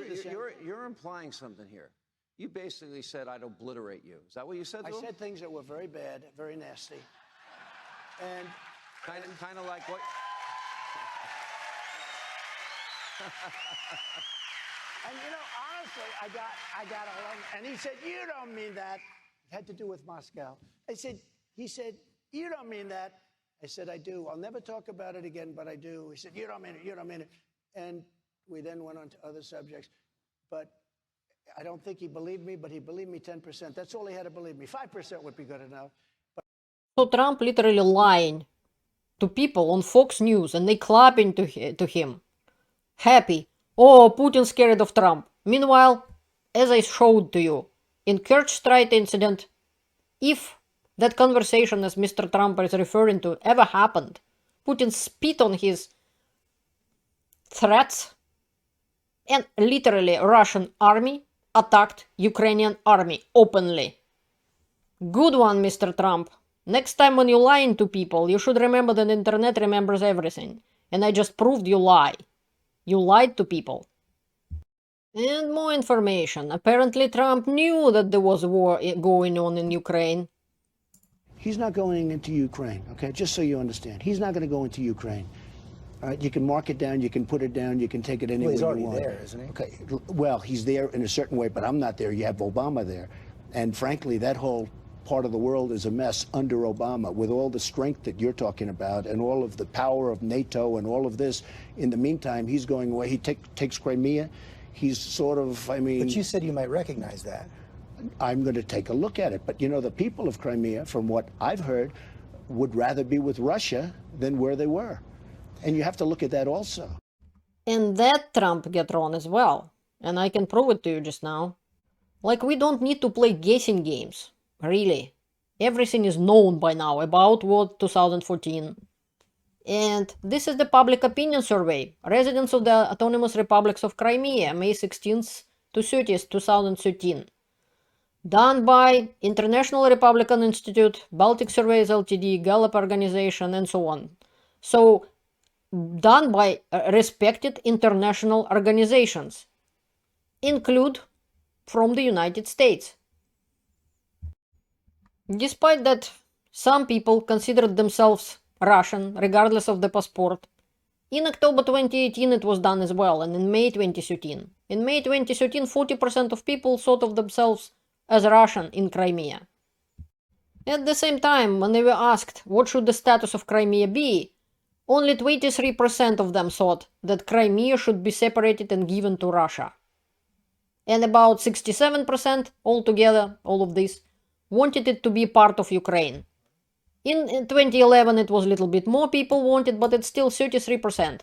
you're implying something here. You basically said, I'd obliterate you. Is that what you said to him? I said things that were very bad, very nasty. And kind of like what? And you know, honestly, I got along. And he said, "You don't mean that." It had to do with Moscow. He said, "You don't mean that." I said, "I do. I'll never talk about it again, but I do." He said, "You don't mean it. You don't mean it." And we then went on to other subjects. But I don't think he believed me, but he believed me 10%. That's all he had to believe me. 5% would be good enough. So Trump literally lying to people on Fox News, and they clapping to him. Happy. Oh, Putin scared of Trump. Meanwhile, as I showed to you, in Kerch Strait incident, if that conversation, as Mr. Trump is referring to, ever happened, Putin spit on his threats, and literally Russian army attacked Ukrainian army openly. Good one, Mr. Trump. Next time when you're lying to people, you should remember that the internet remembers everything. And I just proved you lie. You lied to people. And more information. Apparently Trump knew that there was a war going on in Ukraine. He's not going into Ukraine, okay? Just so you understand. He's not going to go into Ukraine. All right, you can mark it down, you can put it down, you can take it anywhere you want. He's already there, isn't he? Okay, well, he's there in a certain way, but I'm not there. You have Obama there. And frankly, that whole part of the world is a mess under Obama, with all the strength that you're talking about and all of the power of NATO and all of this. In the meantime, he's going away. He takes Crimea. He's sort of, I mean... But you said you might recognize that. I'm going to take a look at it. But, you know, the people of Crimea, from what I've heard, would rather be with Russia than where they were. And you have to look at that also. And that Trump get wrong as well. And I can prove it to you just now. Like, we don't need to play guessing games. Really. Everything is known by now about what 2014. And this is the public opinion survey. Residents of the Autonomous Republics of Crimea, May 16th to 30th, 2013. Done by International Republican Institute, Baltic Surveys Ltd, Gallup Organization, and so on. So, done by respected international organizations. Include from the United States. Despite that some people considered themselves Russian, regardless of the passport, in October 2018 it was done as well, and in May 2013. In May 2013, 40% of people thought of themselves as Russian in Crimea. At the same time, when they were asked what should the status of Crimea be, only 23% of them thought that Crimea should be separated and given to Russia. And about 67% altogether, all of this, wanted it to be part of Ukraine. In 2011 it was a little bit more people wanted, but it's still 33%.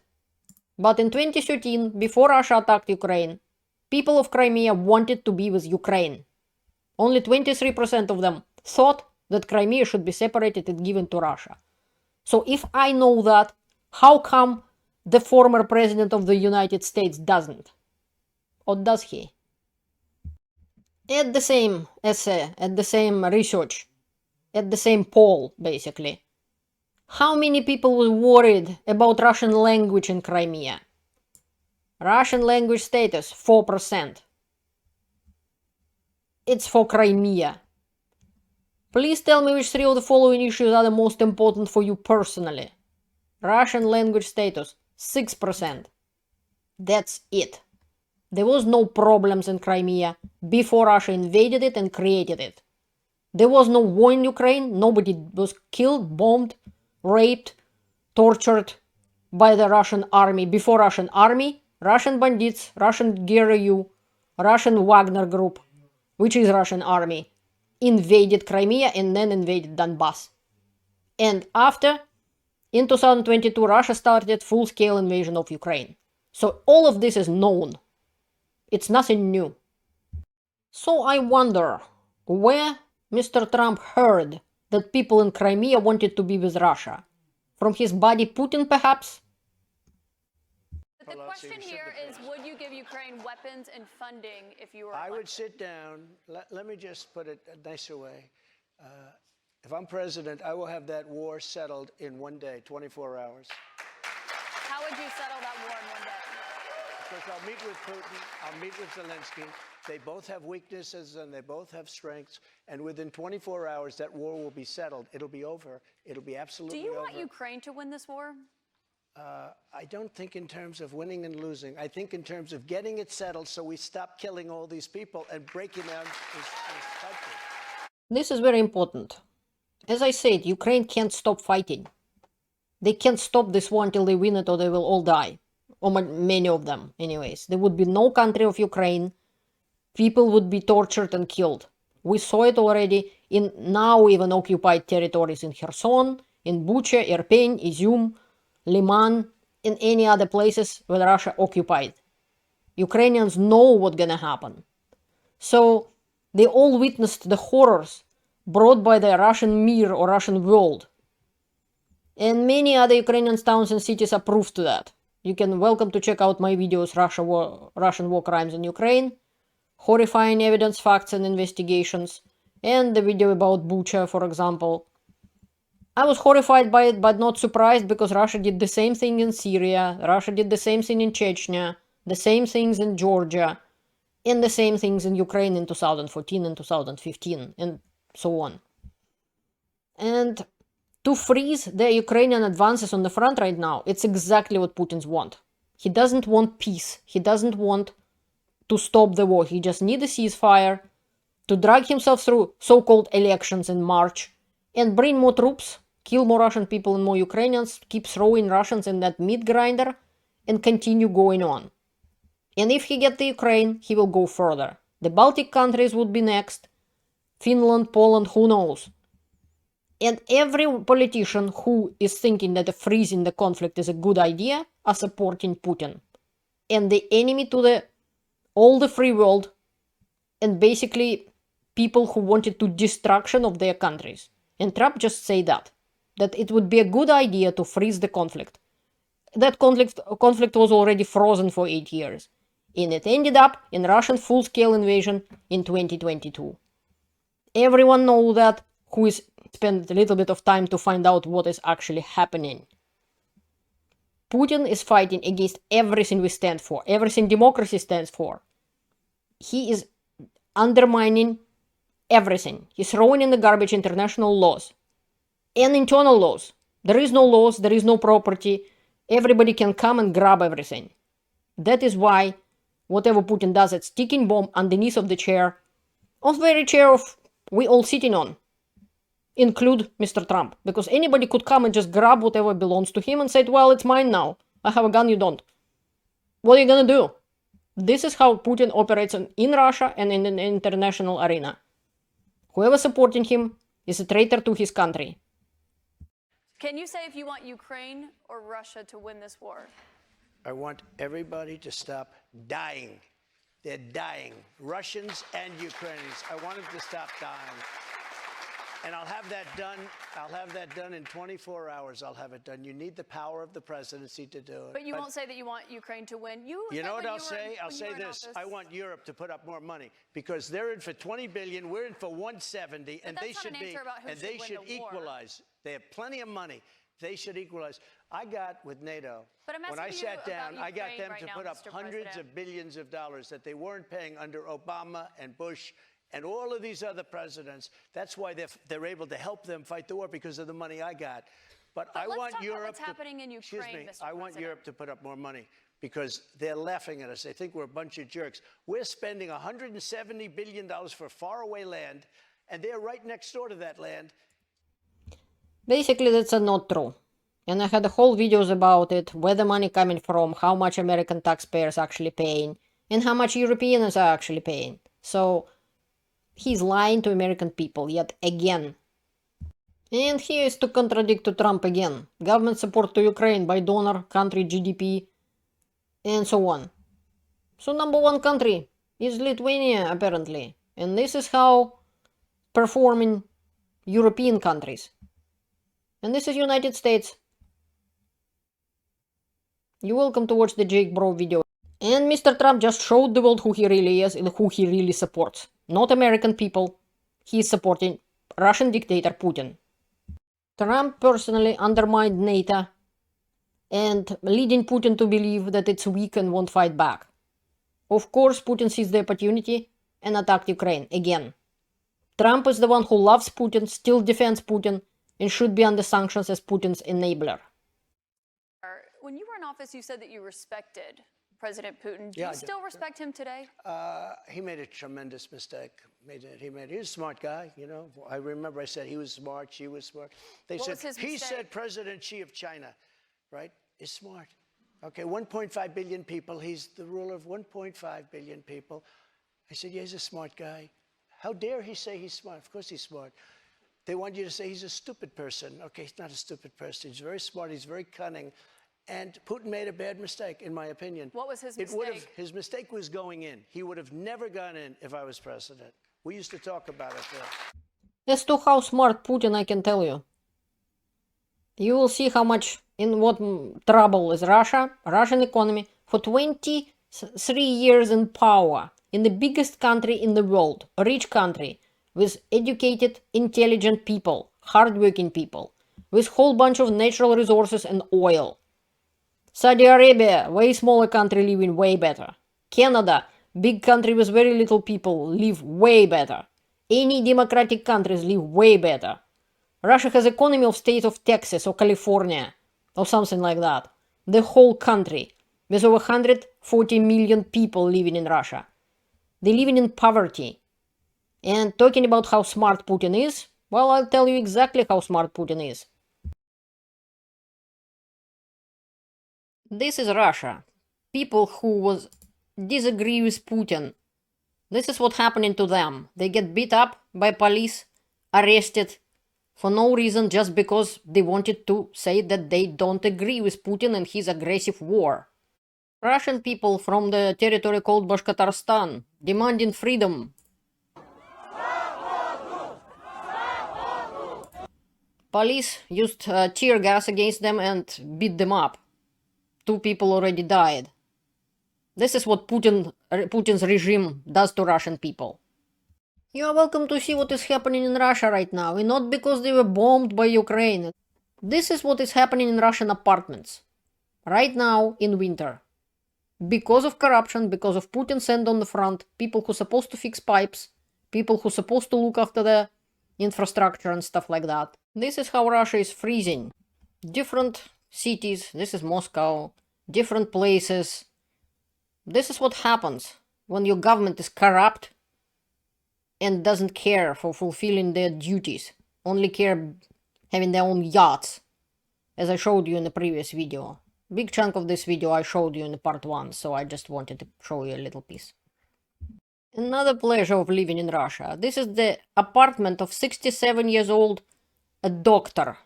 But in 2013, before Russia attacked Ukraine, people of Crimea wanted to be with Ukraine. Only 23% of them thought that Crimea should be separated and given to Russia. So if I know that, how come the former president of the United States doesn't? Or does he? At the same essay, at the same research, at the same poll, basically, how many people were worried about Russian language in Crimea? Russian language status, 4%. It's for Crimea. Please tell me which three of the following issues are the most important for you personally. Russian language status, 6%. That's it. There was no problems in Crimea before Russia invaded it and created it. There was no war in Ukraine. Nobody was killed, bombed, raped, tortured by the Russian army. Before Russian army, Russian bandits, Russian GRU, Russian Wagner group, which is Russian army, invaded Crimea and then invaded Donbass. And after, in 2022, Russia started full-scale invasion of Ukraine. So all of this is known. It's nothing new. So I wonder where Mr. Trump heard that people in Crimea wanted to be with Russia. From his buddy Putin, perhaps? But the question here is, would you give Ukraine weapons and funding if you were elected? I would sit down. Let me just put it a nicer way. If I'm president, I will have that war settled in one day, 24 hours. How would you settle that war in one day? Because I'll meet with Putin, I'll meet with Zelensky. They both have weaknesses and they both have strengths. And within 24 hours, that war will be settled. It'll be over. It'll be absolutely over. Do you want Ukraine to win this war? I don't think in terms of winning and losing. I think in terms of getting it settled so we stop killing all these people and breaking down this country. This is very important. As I said, Ukraine can't stop fighting. They can't stop this war until they win it or they will all die. Or many of them, anyways. There would be no country of Ukraine. People would be tortured and killed. We saw it already in now even occupied territories in Kherson, in Bucha, Irpin, Izium, Liman, in any other places where Russia occupied. Ukrainians know what's gonna happen. So they all witnessed the horrors brought by the Russian Mir or Russian world. And many other Ukrainian towns and cities are proof to that. You can welcome to check out my videos, Russian war crimes in Ukraine, horrifying evidence, facts and investigations, and the video about Bucha, for example. I was horrified by it, but not surprised, because Russia did the same thing in Syria, Russia did the same thing in Chechnya, the same things in Georgia, and the same things in Ukraine in 2014 and 2015, and so on. And to freeze the Ukrainian advances on the front right now, it's exactly what Putin's want. He doesn't want peace. He doesn't want to stop the war. He just needs a ceasefire to drag himself through so-called elections in March and bring more troops, kill more Russian people and more Ukrainians, keep throwing Russians in that meat grinder, and continue going on. And if he gets the Ukraine, he will go further. The Baltic countries would be next, Finland, Poland, who knows. And every politician who is thinking that freezing the conflict is a good idea are supporting Putin. And the enemy to all the free world, and basically people who wanted to destruction of their countries. And Trump just said that it would be a good idea to freeze the conflict. That conflict was already frozen for 8 years. And it ended up in Russian full-scale invasion in 2022. Everyone knows that who is spent a little bit of time to find out what is actually happening. Putin is fighting against everything we stand for, everything democracy stands for. He is undermining everything. He's throwing in the garbage international laws and internal laws. There is no laws, there is no property. Everybody can come and grab everything. That is why whatever Putin does, it's ticking bomb underneath of the chair, of the very chair of we all sitting on, include Mr. Trump. Because anybody could come and just grab whatever belongs to him and say, well, it's mine now. I have a gun, you don't. What are you gonna do? This is how Putin operates in Russia and in the international arena. Whoever supporting him is a traitor to his country. Can you say if you want Ukraine or Russia to win this war? I want everybody to stop dying. They're dying. Russians and Ukrainians. I want them to stop dying. And I'll have that done. I'll have that done in 24 hours. I'll have it done. You need the power of the presidency to do it. But you won't say that you want Ukraine to win. You know what I'll say? I'll say this. I want Europe to put up more money because they're in for 20 billion. We're in for 170, and they should be. And they should equalize. They have plenty of money. They should equalize. I got with NATO, when I sat down, I got them to put up hundreds of billions of dollars that they weren't paying under Obama and Bush and all of these other presidents. That's why they're able to help them fight the war because of the money I got. But I want Europe to, happening in Ukraine, excuse me, Mr. I want Europe to put up more money because they're laughing at us. They think we're a bunch of jerks. We're spending $170 billion for faraway land, and they're right next door to that land. Basically, that's not true. And I had a whole videos about it, where the money coming from, how much American taxpayers actually paying, and how much Europeans are actually paying. So he's lying to American people yet again. And here is to contradict to Trump again. Government support to Ukraine by donor country GDP and so on. So number one country is Lithuania apparently. And this is how performing European countries. And this is United States. You're welcome to watch the Jake Bro video. And Mr. Trump just showed the world who he really is and who he really supports. Not American people. He is supporting Russian dictator Putin. Trump personally undermined NATO and leading Putin to believe that it's weak and won't fight back. Of course, Putin sees the opportunity and attacked Ukraine again. Trump is the one who loves Putin, still defends Putin, and should be under sanctions as Putin's enabler. When you were in office, you said that you respected President Putin. Do Yeah, you still respect him today? He made a tremendous mistake. He was a smart guy, you know. I remember I said he was smart, she was smart. He said President Xi of China, right, is smart. Okay, 1.5 billion people. He's the ruler of 1.5 billion people. I said, yeah, he's a smart guy. How dare he say he's smart? Of course he's smart. They want you to say he's a stupid person. Okay, he's not a stupid person. He's very smart. He's very cunning. And Putin made a bad mistake, in my opinion. What was his mistake? His mistake was going in. He would have never gone in if I was president. We used to talk about it there. As to how smart Putin, I can tell you. You will see how much, in what trouble is Russia, Russian economy, for 23 years in power, in the biggest country in the world, a rich country, with educated, intelligent people, hardworking people, with whole bunch of natural resources and oil. Saudi Arabia, way smaller country, living way better. Canada, big country with very little people, live way better. Any democratic countries live way better. Russia has economy of state of Texas or California, or something like that. The whole country, with over 140 million people living in Russia. They living in poverty. And talking about how smart Putin is, well, I'll tell you exactly how smart Putin is. This is Russia. People who disagree with Putin. This is what's happening to them. They get beat up by police, arrested, for no reason, just because they wanted to say that they don't agree with Putin and his aggressive war. Russian people from the territory called Bashkortostan demanding freedom. Police used tear gas against them and beat them up. 2 people already died. This is what Putin's regime does to Russian people. You are welcome to see what is happening in Russia right now, and not because they were bombed by Ukraine. This is what is happening in Russian apartments right now in winter. Because of corruption, because of Putin sent on the front, people who are supposed to fix pipes, people who are supposed to look after the infrastructure and stuff like that. This is how Russia is freezing. Different cities, this is Moscow, different places. This is what happens when your government is corrupt and doesn't care for fulfilling their duties, only care having their own yachts, as I showed you in the previous video. Big chunk of this video I showed you in the part 1, so I just wanted to show you a little piece. Another pleasure of living in Russia. This is the apartment of 67 years old, a doctor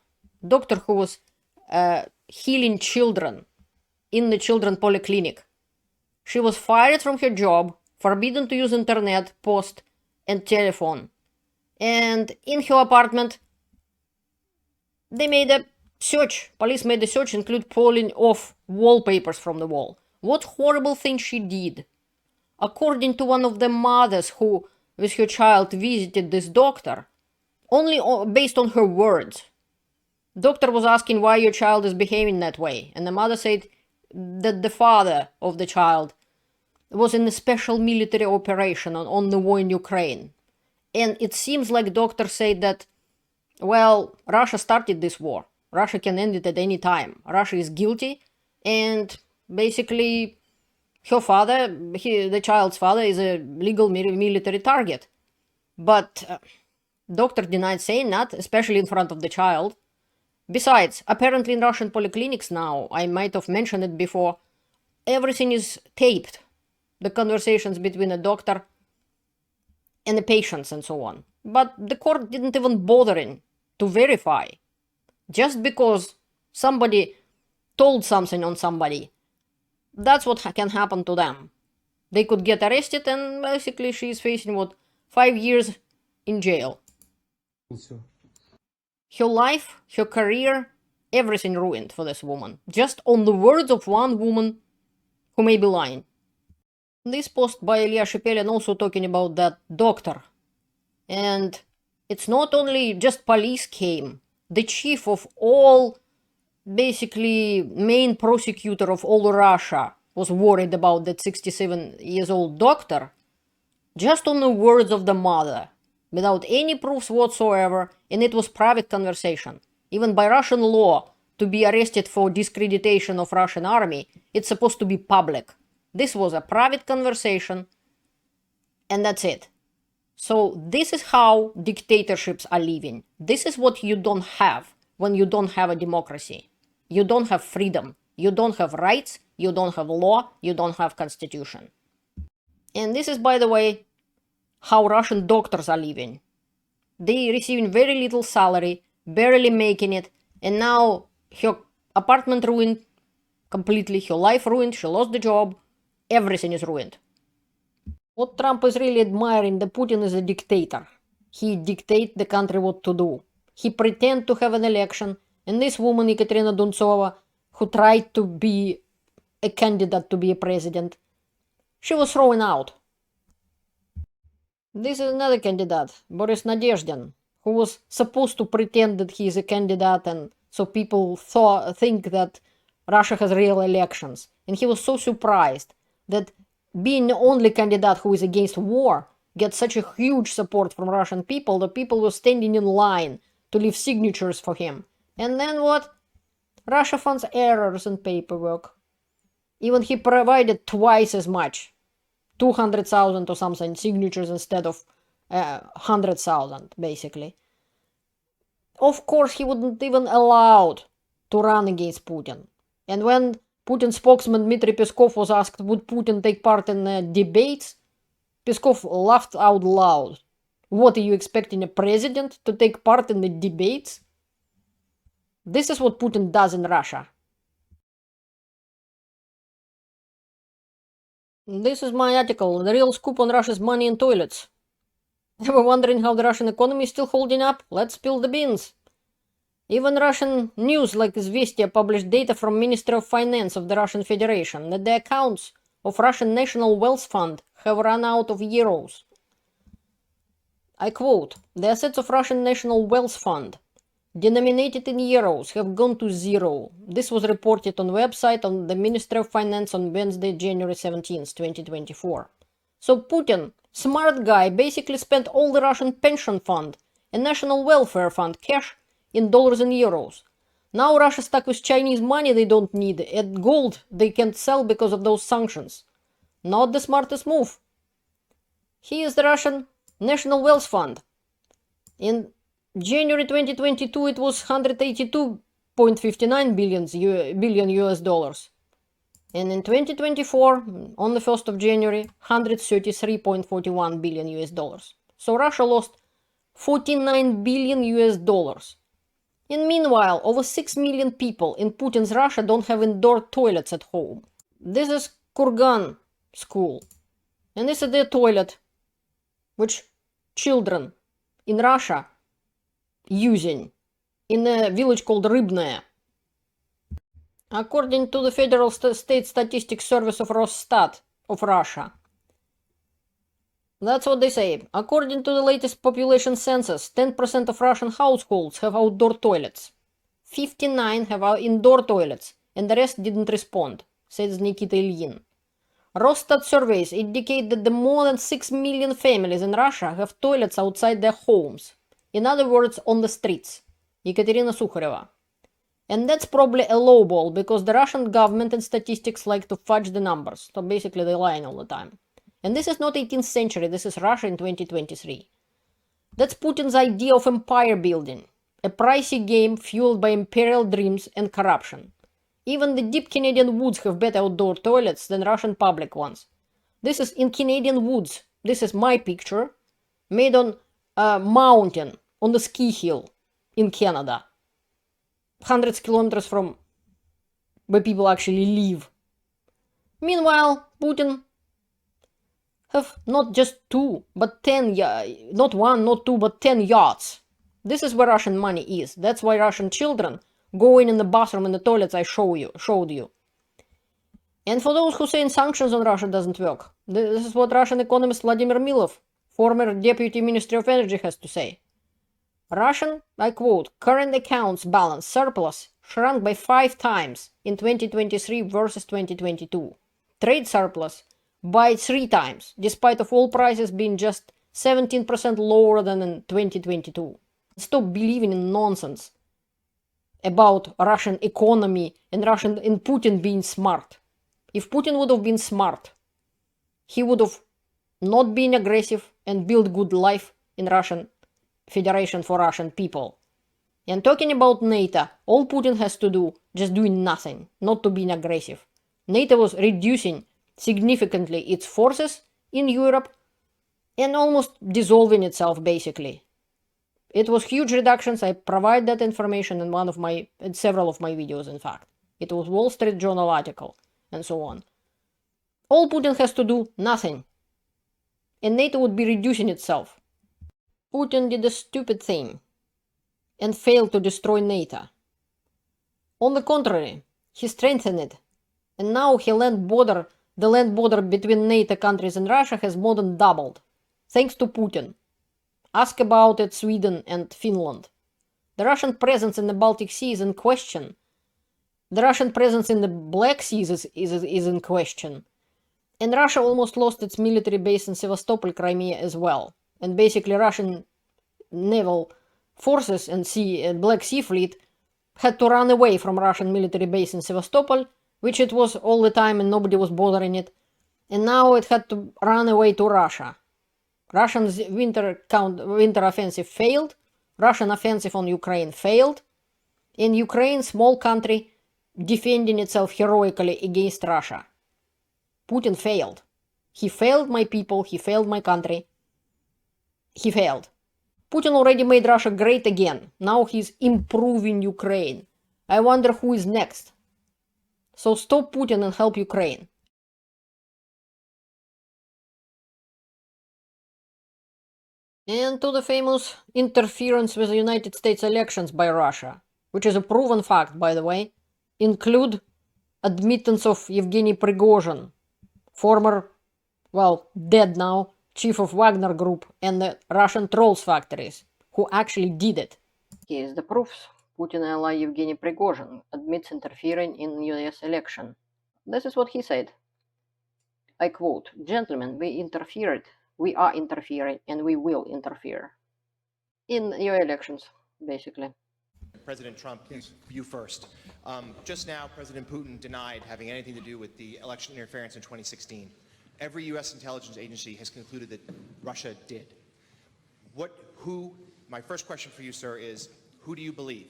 who was healing children in the children's polyclinic. She was fired from her job, forbidden to use internet, post, and telephone. And in her apartment, they made a search. Police made a search, include pulling off wallpapers from the wall. What horrible thing she did. According to one of the mothers who, with her child, visited this doctor, only based on her words. Doctor was asking why your child is behaving that way, and the mother said that the father of the child was in a special military operation on the war in Ukraine. And it seems like doctor said that, well, Russia started this war. Russia can end it at any time. Russia is guilty, and basically her father, the child's father, is a legal military target. But doctor denied saying that, especially in front of the child. Besides, apparently in Russian polyclinics now, I might have mentioned it before, everything is taped. The conversations between the doctor and the patients and so on. But the court didn't even bother to verify. Just because somebody told something on somebody, that's what can happen to them. They could get arrested, and basically she is facing, 5 years in jail. Her life, her career, everything ruined for this woman. Just on the words of one woman who may be lying. This post by Ilya Shepelin also talking about that doctor. And it's not only just police came. The chief of all, basically main prosecutor of all Russia was worried about that 67 years old doctor. Just on the words of the mother. Without any proofs whatsoever, and it was private conversation. Even by Russian law, to be arrested for discreditation of Russian army, it's supposed to be public. This was a private conversation, and that's it. So this is how dictatorships are living. This is what you don't have when you don't have a democracy. You don't have freedom. You don't have rights. You don't have law. You don't have constitution. And this is, by the way, how Russian doctors are living. They receiving very little salary, barely making it, and now her apartment ruined completely, her life ruined, she lost the job, everything is ruined. What Trump is really admiring, that Putin is a dictator. He dictates the country what to do. He pretend to have an election, and this woman, Ekaterina Duntsova, who tried to be a candidate to be a president, she was thrown out. This is another candidate, Boris Nadezhdin, who was supposed to pretend that he is a candidate, and so people think that Russia has real elections. And he was so surprised that being the only candidate who is against war gets such a huge support from Russian people that people were standing in line to leave signatures for him. And then what? Russia finds errors in paperwork. Even he provided twice as much, 200,000 or something signatures instead of 100,000, basically. Of course, he wouldn't even allowed to run against Putin. And when Putin spokesman Dmitry Peskov was asked, would Putin take part in debates, Peskov laughed out loud. What, are you expecting a president to take part in the debates? This is what Putin does in Russia. This is my article, The Real Scoop on Russia's Money in Toilets. Ever wondering how the Russian economy is still holding up? Let's spill the beans. Even Russian news like Izvestia published data from Ministry of Finance of the Russian Federation that the accounts of Russian National Wealth Fund have run out of euros. I quote, the assets of Russian National Wealth Fund, denominated in euros, have gone to zero. This was reported on website on the Ministry of Finance on Wednesday, January 17, 2024. So Putin, smart guy, basically spent all the Russian pension fund and national welfare fund cash in dollars and euros. Now Russia stuck with Chinese money they don't need and gold they can't sell because of those sanctions. Not the smartest move. Here is the Russian National Wealth Fund. In January 2022 it was 182.59 billion US dollars. And in 2024, on the 1st of January, 133.41 billion US dollars. So Russia lost 49 billion US dollars. And meanwhile, over 6 million people in Putin's Russia don't have indoor toilets at home. This is Kurgan school. And this is their toilet, which children in Russia using in a village called Rybnaya. According to the Federal State Statistics Service of Rosstat of Russia. That's what they say. According to the latest population census, 10% of Russian households have outdoor toilets. 59 have indoor toilets, and the rest didn't respond, says Nikita Ilyin. Rosstat surveys indicate that the more than 6 million families in Russia have toilets outside their homes. In other words, on the streets. Ekaterina Sukhareva. And that's probably a low ball, because the Russian government and statistics like to fudge the numbers. So basically they're lying all the time. And this is not 18th century, this is Russia in 2023. That's Putin's idea of empire building. A pricey game fueled by imperial dreams and corruption. Even the deep Canadian woods have better outdoor toilets than Russian public ones. This is in Canadian woods. This is my picture, made on a mountain, on the ski hill in Canada. Hundreds of kilometers from where people actually live. Meanwhile, Putin have not just 2, but 10, not 1, not 2, but 10 yachts. This is where Russian money is. That's why Russian children go in the bathroom and the toilets I showed you. And for those who say sanctions on Russia doesn't work, this is what Russian economist Vladimir Milov, former Deputy Minister of Energy, has to say. Russian, I quote, current accounts balance surplus shrunk by 5 times in 2023 versus 2022. Trade surplus by 3 times, despite of oil prices being just 17% lower than in 2022. Stop believing in nonsense about Russian economy and Putin being smart. If Putin would have been smart, he would have not been aggressive and built good life in Russian Federation for Russian people. And talking about NATO, all Putin has to do, just doing nothing, not to be aggressive. NATO was reducing significantly its forces in Europe and almost dissolving itself, basically. It was huge reductions. I provide that information in several of my videos, in fact. It was Wall Street Journal article and so on. All Putin has to do, nothing. And NATO would be reducing itself. Putin did a stupid thing and failed to destroy NATO. On the contrary, he strengthened it. And now the land border between NATO countries and Russia has more than doubled, thanks to Putin. Ask about it, Sweden and Finland. The Russian presence in the Baltic Sea is in question. The Russian presence in the Black Sea is in question. And Russia almost lost its military base in Sevastopol, Crimea as well. And basically Russian naval forces and Black Sea fleet had to run away from Russian military base in Sevastopol, which it was all the time and nobody was bothering it. And now it had to run away to Russia. Russians' winter offensive failed. Russian offensive on Ukraine failed. In Ukraine, small country defending itself heroically against Russia. Putin failed. He failed my people. He failed my country. He failed. Putin already made Russia great again. Now he's improving Ukraine. I wonder who is next. So stop Putin and help Ukraine. And to the famous interference with the United States elections by Russia, which is a proven fact, by the way, include admittance of Yevgeny Prigozhin, former, well, dead now, chief of Wagner Group and the Russian trolls factories, who actually did it. Here's the proofs. Putin ally Yevgeny Prigozhin admits interfering in US election. This is what he said. I quote, "Gentlemen, we are interfering, and we will interfere in your elections," basically. President Trump, you first. Just now, President Putin denied having anything to do with the election interference in 2016. Every U.S. intelligence agency has concluded that Russia did. My first question for you, sir, is who do you believe?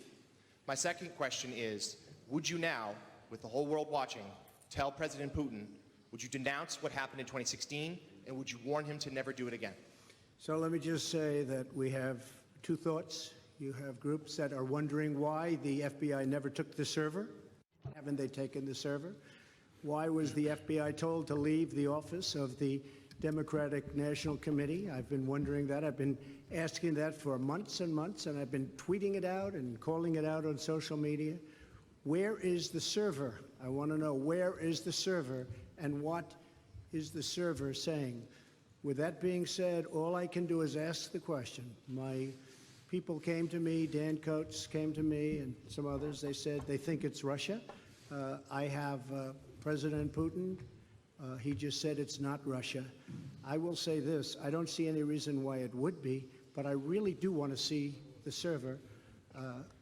My second question is, would you now, with the whole world watching, tell President Putin, would you denounce what happened in 2016, and would you warn him to never do it again? So let me just say that we have two thoughts. You have groups that are wondering why the FBI never took the server. Haven't they taken the server? Why was the FBI told to leave the office of the Democratic National Committee? I've been wondering that. I've been asking that for months and months, and I've been tweeting it out and calling it out on social media. Where is the server? I want to know, where is the server, and what is the server saying? With that being said, all I can do is ask the question. My people came to me, Dan Coates came to me, and some others. They said they think it's Russia. I have President Putin. He just said it's not Russia. I will say this. I don't see any reason why it would be, but I really do want to see the server.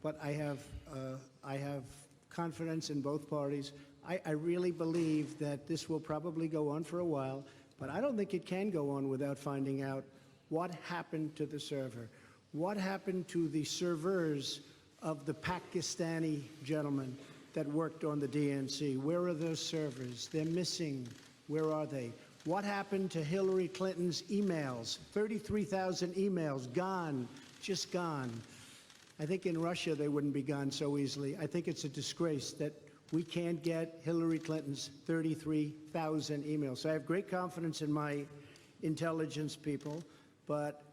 But I have confidence in both parties. I really believe that this will probably go on for a while, but I don't think it can go on without finding out what happened to the server. What happened to the servers of the Pakistani gentlemen that worked on the DNC? Where are those servers? They're missing. Where are they? What happened to Hillary Clinton's emails? 33,000 emails, gone, just gone. I think in Russia they wouldn't be gone so easily. I think it's a disgrace that we can't get Hillary Clinton's 33,000 emails. So I have great confidence in my intelligence people, but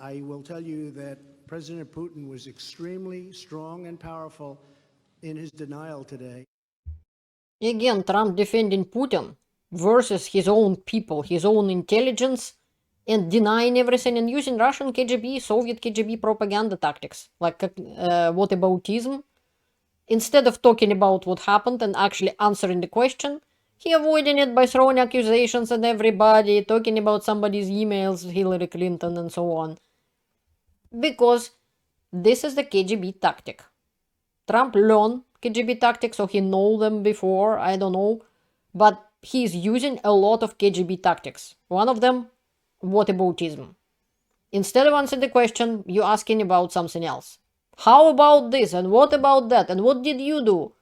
I will tell you that President Putin was extremely strong and powerful in his denial today. Again, Trump defending Putin versus his own people, his own intelligence, and denying everything and using Russian KGB, Soviet KGB propaganda tactics, like whataboutism. Instead of talking about what happened and actually answering the question, he avoiding it by throwing accusations at everybody, talking about somebody's emails, Hillary Clinton, and so on. Because this is the KGB tactic. Trump learned KGB tactics, so he knew them before, I don't know. But he's using a lot of KGB tactics. One of them, whataboutism. Instead of answering the question, you're asking about something else. How about this? And what about that? And what did you do?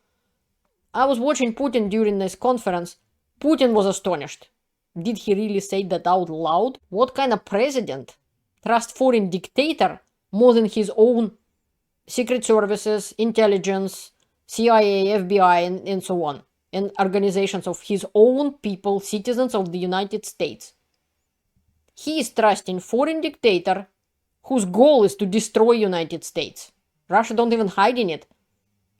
I was watching Putin during this conference. Putin was astonished. Did he really say that out loud? What kind of president trusts foreign dictator more than his own secret services, intelligence, CIA, FBI, and so on, and organizations of his own people, citizens of the United States? He is trusting foreign dictator whose goal is to destroy United States. Russia don't even hide in it.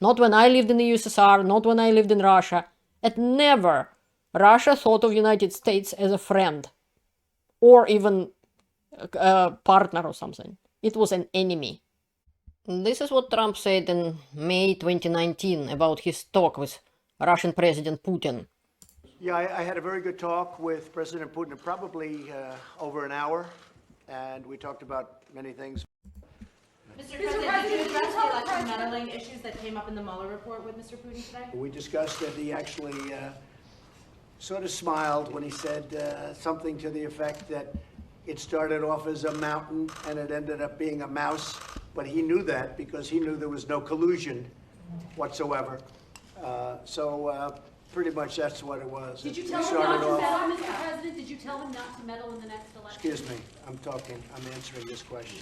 Not when I lived in the USSR, not when I lived in Russia. And never Russia thought of United States as a friend or even a partner or something. It was an enemy. This is what Trump said in May 2019 about his talk with Russian President Putin. Yeah, I had a very good talk with President Putin, probably over an hour, and we talked about many things. Mr. President, did you address the election meddling issues that came up in the Mueller report with Mr. Putin today? We discussed it. He actually sort of smiled when he said something to the effect that It started off as a mountain and it ended up being a mouse, but he knew that because he knew there was no collusion whatsoever. Pretty much that's what it was. Did you tell him not to meddle, Mr. President? Did you tell him not to meddle in the next election? Excuse me, I'm answering this question.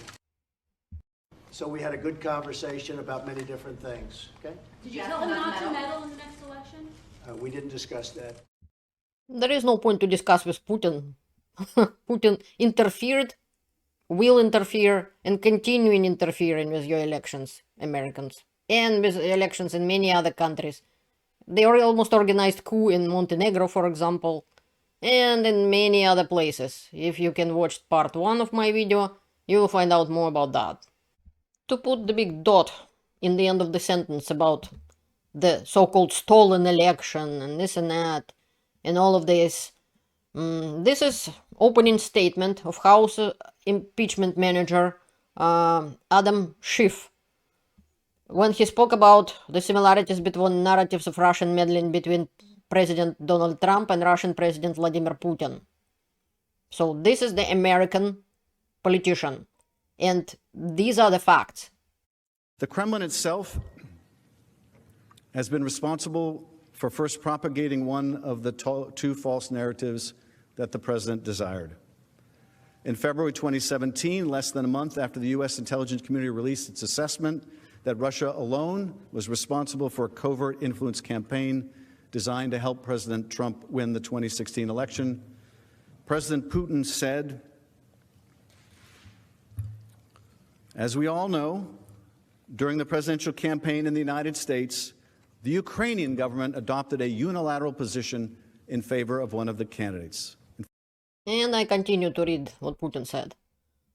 So we had a good conversation about many different things, okay? Did you tell him not to meddle in the next election? We didn't discuss that. There is no point to discuss with Putin. Putin interfered, will interfere, and continuing interfering with your elections, Americans, and with elections in many other countries. They almost organized coup in Montenegro, for example, and in many other places. If you can watch part 1 of my video, you will find out more about that. To put the big dot in the end of the sentence about the so-called stolen election and this and that, and all of this, this is opening statement of House impeachment manager Adam Schiff, when he spoke about the similarities between narratives of Russian meddling between President Donald Trump and Russian President Vladimir Putin. So this is the American politician, and these are the facts. The Kremlin itself has been responsible for first propagating one of the two false narratives that the president desired. In February 2017, less than a month after the U.S. intelligence community released its assessment that Russia alone was responsible for a covert influence campaign designed to help President Trump win the 2016 election, President Putin said, as we all know, during the presidential campaign in the United States, the Ukrainian government adopted a unilateral position in favor of one of the candidates. And I continue to read what Putin said.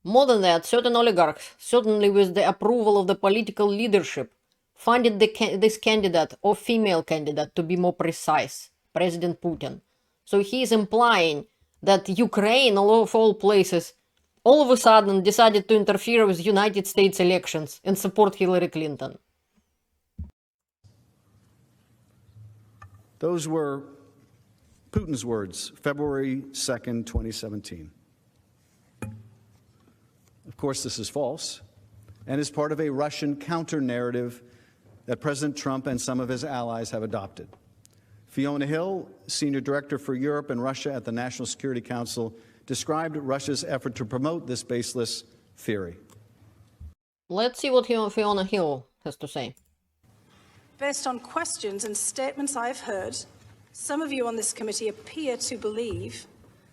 More than that, certain oligarchs, certainly with the approval of the political leadership, funded this candidate or female candidate, to be more precise, President Putin. So he is implying that Ukraine, of all places, all of a sudden decided to interfere with United States elections and support Hillary Clinton. Those were Putin's words, February 2nd, 2017. Of course, this is false and is part of a Russian counter-narrative that President Trump and some of his allies have adopted. Fiona Hill, Senior Director for Europe and Russia at the National Security Council, described Russia's effort to promote this baseless theory. Let's see what Fiona Hill has to say. Based on questions and statements I've heard, some of you on this committee appear to believe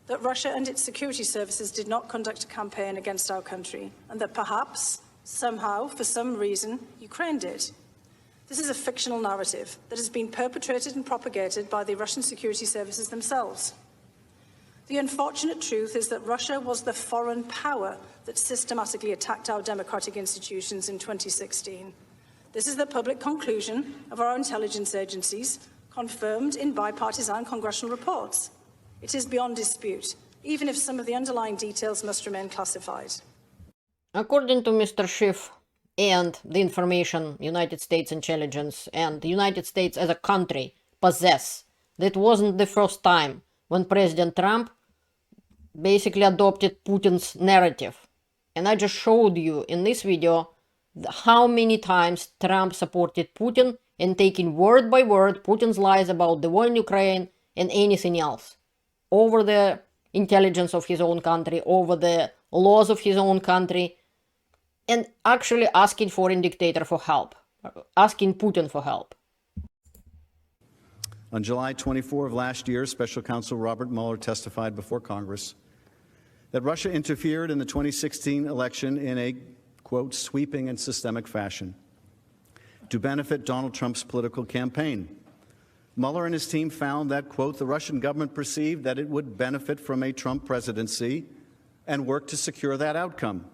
that Russia and its security services did not conduct a campaign against our country, and that perhaps, somehow, for some reason, Ukraine did. This is a fictional narrative that has been perpetrated and propagated by the Russian security services themselves. The unfortunate truth is that Russia was the foreign power that systematically attacked our democratic institutions in 2016. This is the public conclusion of our intelligence agencies, confirmed in bipartisan congressional reports. It is beyond dispute, even if some of the underlying details must remain classified. According to Mr. Schiff and the information United States intelligence and the United States as a country possess, that wasn't the first time when President Trump basically adopted Putin's narrative. And I just showed you in this video how many times Trump supported Putin in taking word by word Putin's lies about the war in Ukraine and anything else over the intelligence of his own country, over the laws of his own country, and actually asking foreign dictator for help, asking Putin for help. On July 24 of last year, Special Counsel Robert Mueller testified before Congress that Russia interfered in the 2016 election in a, quote, sweeping and systemic fashion to benefit Donald Trump's political campaign. Mueller and his team found that, quote, the Russian government perceived that it would benefit from a Trump presidency and worked to secure that outcome.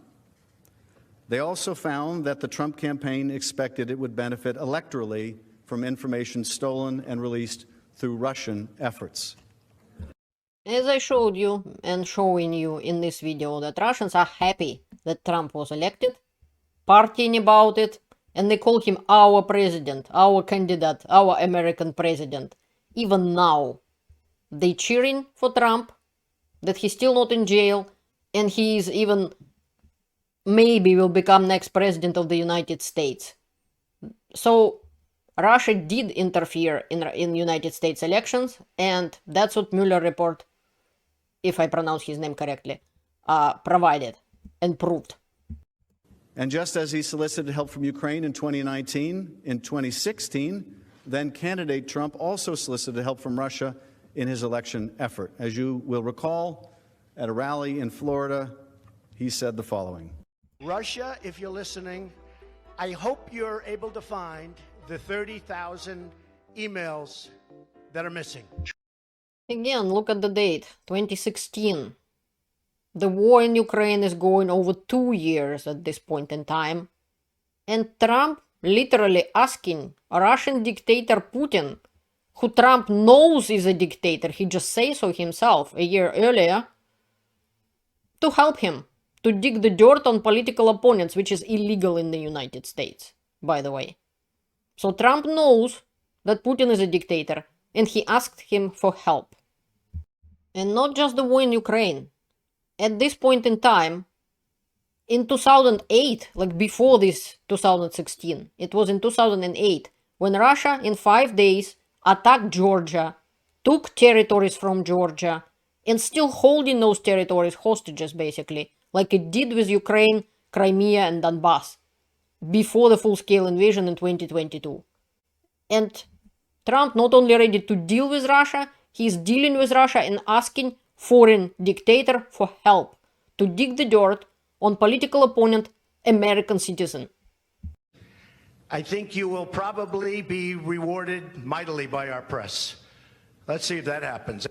They also found that the Trump campaign expected it would benefit electorally from information stolen and released through Russian efforts. As I showed you and showing you in this video, that Russians are happy that Trump was elected, partying about it, and they call him our president, our candidate, our American president. Even now, they cheering for Trump, that he's still not in jail, and he's even maybe will become next president of the United States. So Russia did interfere in United States elections, and that's what Mueller report, if I pronounce his name correctly, provided and proved. And just as he solicited help from Ukraine in 2019, in 2016, then candidate Trump also solicited help from Russia in his election effort. As you will recall, at a rally in Florida, he said the following. Russia, if you're listening, I hope you're able to find the 30,000 emails that are missing. Again, look at the date, 2016. The war in Ukraine is going over 2 years at this point in time. And Trump literally asking a Russian dictator Putin, who Trump knows is a dictator, he just said so himself a year earlier, to help him to dig the dirt on political opponents, which is illegal in the United States, by the way. So Trump knows that Putin is a dictator, and he asked him for help. And not just the war in Ukraine. At this point in time, in 2008, like before this 2016, it was in 2008, when Russia in 5 days attacked Georgia, took territories from Georgia, and still holding those territories hostages, basically, like it did with Ukraine, Crimea, and Donbass, before the full-scale invasion in 2022. And Trump not only ready to deal with Russia, he's dealing with Russia and asking foreign dictator for help to dig the dirt on political opponent, American citizen. I think you will probably be rewarded mightily by our press. Let's see if that happens.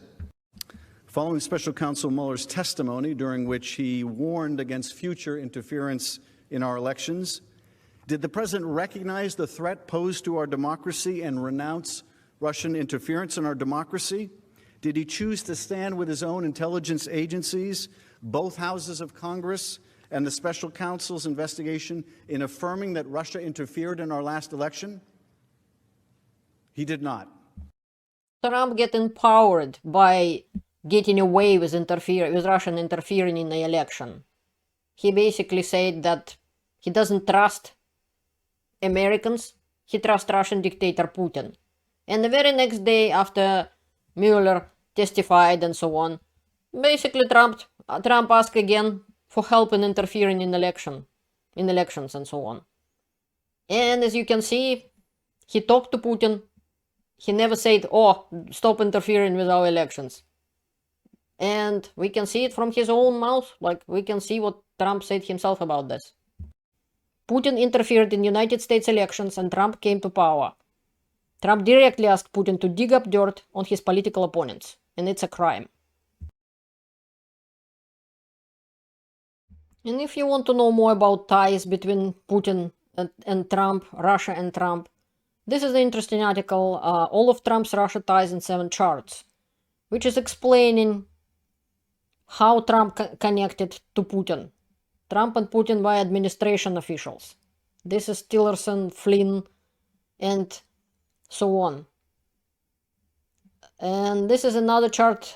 Following Special Counsel Mueller's testimony, during which he warned against future interference in our elections, did the president recognize the threat posed to our democracy and renounce Russian interference in our democracy? Did he choose to stand with his own intelligence agencies, both houses of Congress, and the special counsel's investigation in affirming that Russia interfered in our last election? He did not. Trump get empowered by getting away with Russian interfering in the election. He basically said that he doesn't trust Americans, he trusts Russian dictator Putin. And the very next day after Mueller testified and so on, basically Trump asked again for help in interfering in elections and so on. And as you can see, he talked to Putin. He never said, oh, stop interfering with our elections. And we can see it from his own mouth, like we can see what Trump said himself about this. Putin interfered in United States elections and Trump came to power. Trump directly asked Putin to dig up dirt on his political opponents, and it's a crime. And if you want to know more about ties between Putin and Trump, Russia and Trump, this is an interesting article, all of Trump's Russia ties in 7 charts, which is explaining how Trump connected to Putin. Trump and Putin via administration officials. This is Tillerson, Flynn, and so on. And this is another chart,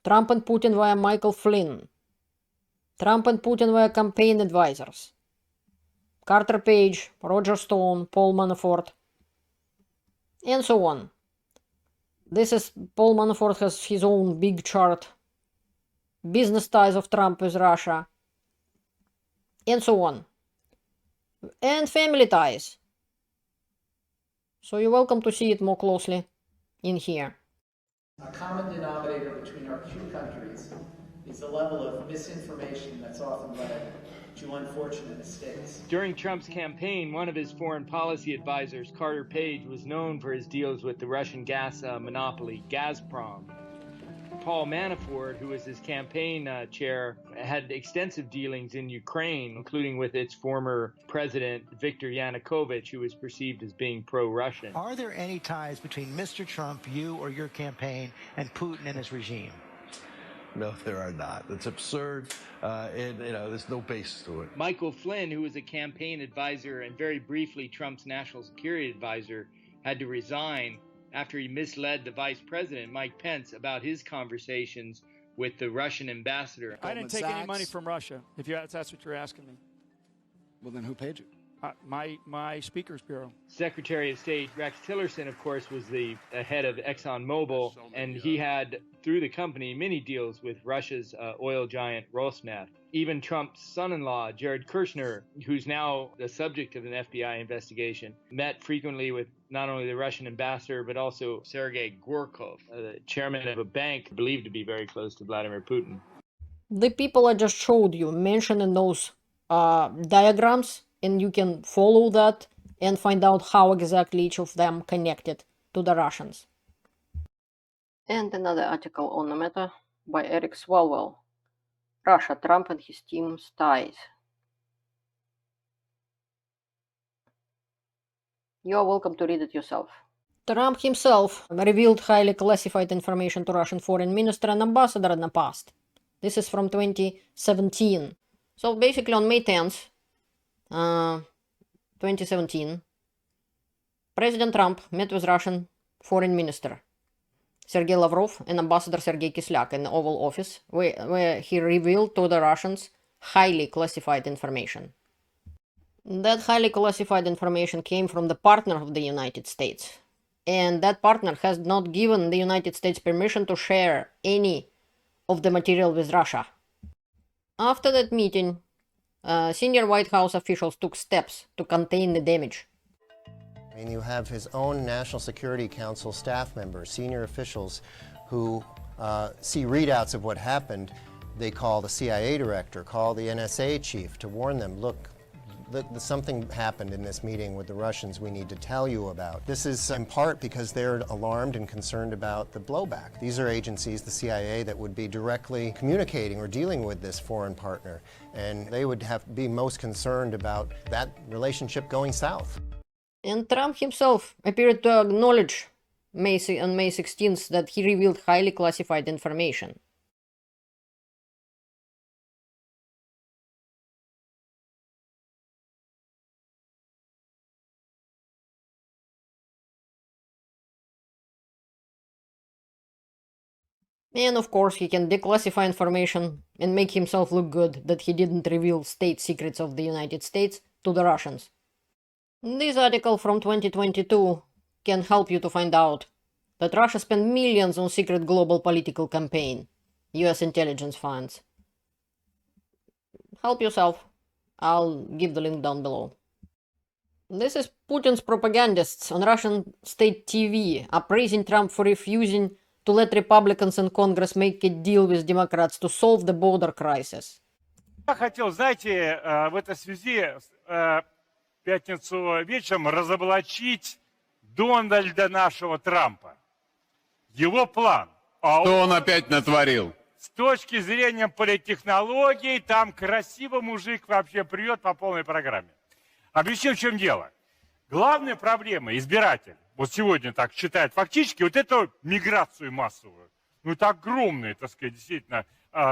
Trump and Putin via Michael Flynn. Trump and Putin via campaign advisors. Carter Page, Roger Stone, Paul Manafort, and so on. This is, Paul Manafort has his own big chart. Business ties of Trump with Russia, and so on. And family ties. So you're welcome to see it more closely in here. A common denominator between our two countries is the level of misinformation that's often led to unfortunate mistakes. During Trump's campaign, one of his foreign policy advisors, Carter Page, was known for his deals with the Russian gas monopoly, Gazprom. Paul Manafort, who was his campaign chair, had extensive dealings in Ukraine, including with its former president, Viktor Yanukovych, who was perceived as being pro-Russian. Are there any ties between Mr. Trump, you or your campaign, and Putin and his regime? No, there are not. It's absurd, and there's no basis to it. Michael Flynn, who was a campaign advisor and very briefly Trump's national security advisor, had to resign after he misled the vice president, Mike Pence, about his conversations with the Russian ambassador. I didn't take any money from Russia, if that's what you're asking me. Well, then who paid you? My Speaker's Bureau. Secretary of State Rex Tillerson, of course, was the head of ExxonMobil, and he had, through the company, many deals with Russia's oil giant Rosneft. Even Trump's son-in-law, Jared Kushner, who's now the subject of an FBI investigation, met frequently with not only the Russian ambassador, but also Sergei Gorkov, the chairman of a bank believed to be very close to Vladimir Putin. The people I just showed you mentioned in those diagrams, and you can follow that and find out how exactly each of them connected to the Russians. And another article on the matter by Eric Swalwell. Russia, Trump and his team's ties. You are welcome to read it yourself. Trump himself revealed highly classified information to Russian foreign minister and ambassador in the past. This is from 2017. So basically on May 10th, 2017, President Trump met with Russian foreign minister Sergei Lavrov and ambassador Sergei Kislyak in the Oval Office, where he revealed to the Russians highly classified information. That highly classified information came from the partner of the United States, and that partner has not given the United States permission to share any of the material with Russia. After that meeting, senior White House officials took steps to contain the damage. And you have his own National Security Council staff members, senior officials who see readouts of what happened. They call the CIA director, call the NSA chief to warn them, look, something happened in this meeting with the Russians we need to tell you about. This is in part because they're alarmed and concerned about the blowback. These are agencies, the CIA, that would be directly communicating or dealing with this foreign partner, and they would be most concerned about that relationship going south. And Trump himself appeared to acknowledge on May 16th that he revealed highly classified information. And of course, he can declassify information and make himself look good that he didn't reveal state secrets of the United States to the Russians. This article from 2022 can help you to find out that Russia spent millions on secret global political campaign, US intelligence funds. Help yourself. I'll give the link down below. This is Putin's propagandists on Russian state TV are praising Trump for refusing to let Republicans in Congress make a deal with Democrats to solve the border crisis. Я хотел, знаете, в этой связи пятницу вечером разоблачить Дональда нашего Трампа. Его план. Что он опять натворил? С точки зрения политтехнологий, там красиво мужик вообще прет по полной программе. Объясню, в чем дело. Главная проблема избиратель, вот сегодня так считает фактически, вот эту миграцию массовую. Ну, это огромное, так сказать, действительно,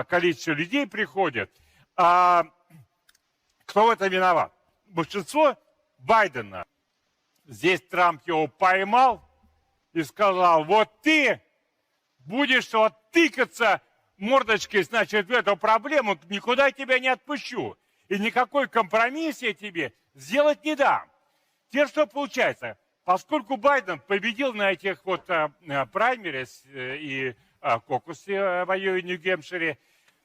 количество людей приходит. Кто в этом виноват? Большинство Байдена. Здесь Трамп его поймал и сказал, вот ты будешь вот тыкаться мордочкой, значит, в эту проблему, никуда тебя не отпущу. И никакой компромисс я тебе сделать не дам. Теперь что получается? Поскольку Байден победил на этих вот праймерис и кокусе в Айове и Нью-Гэмпшире,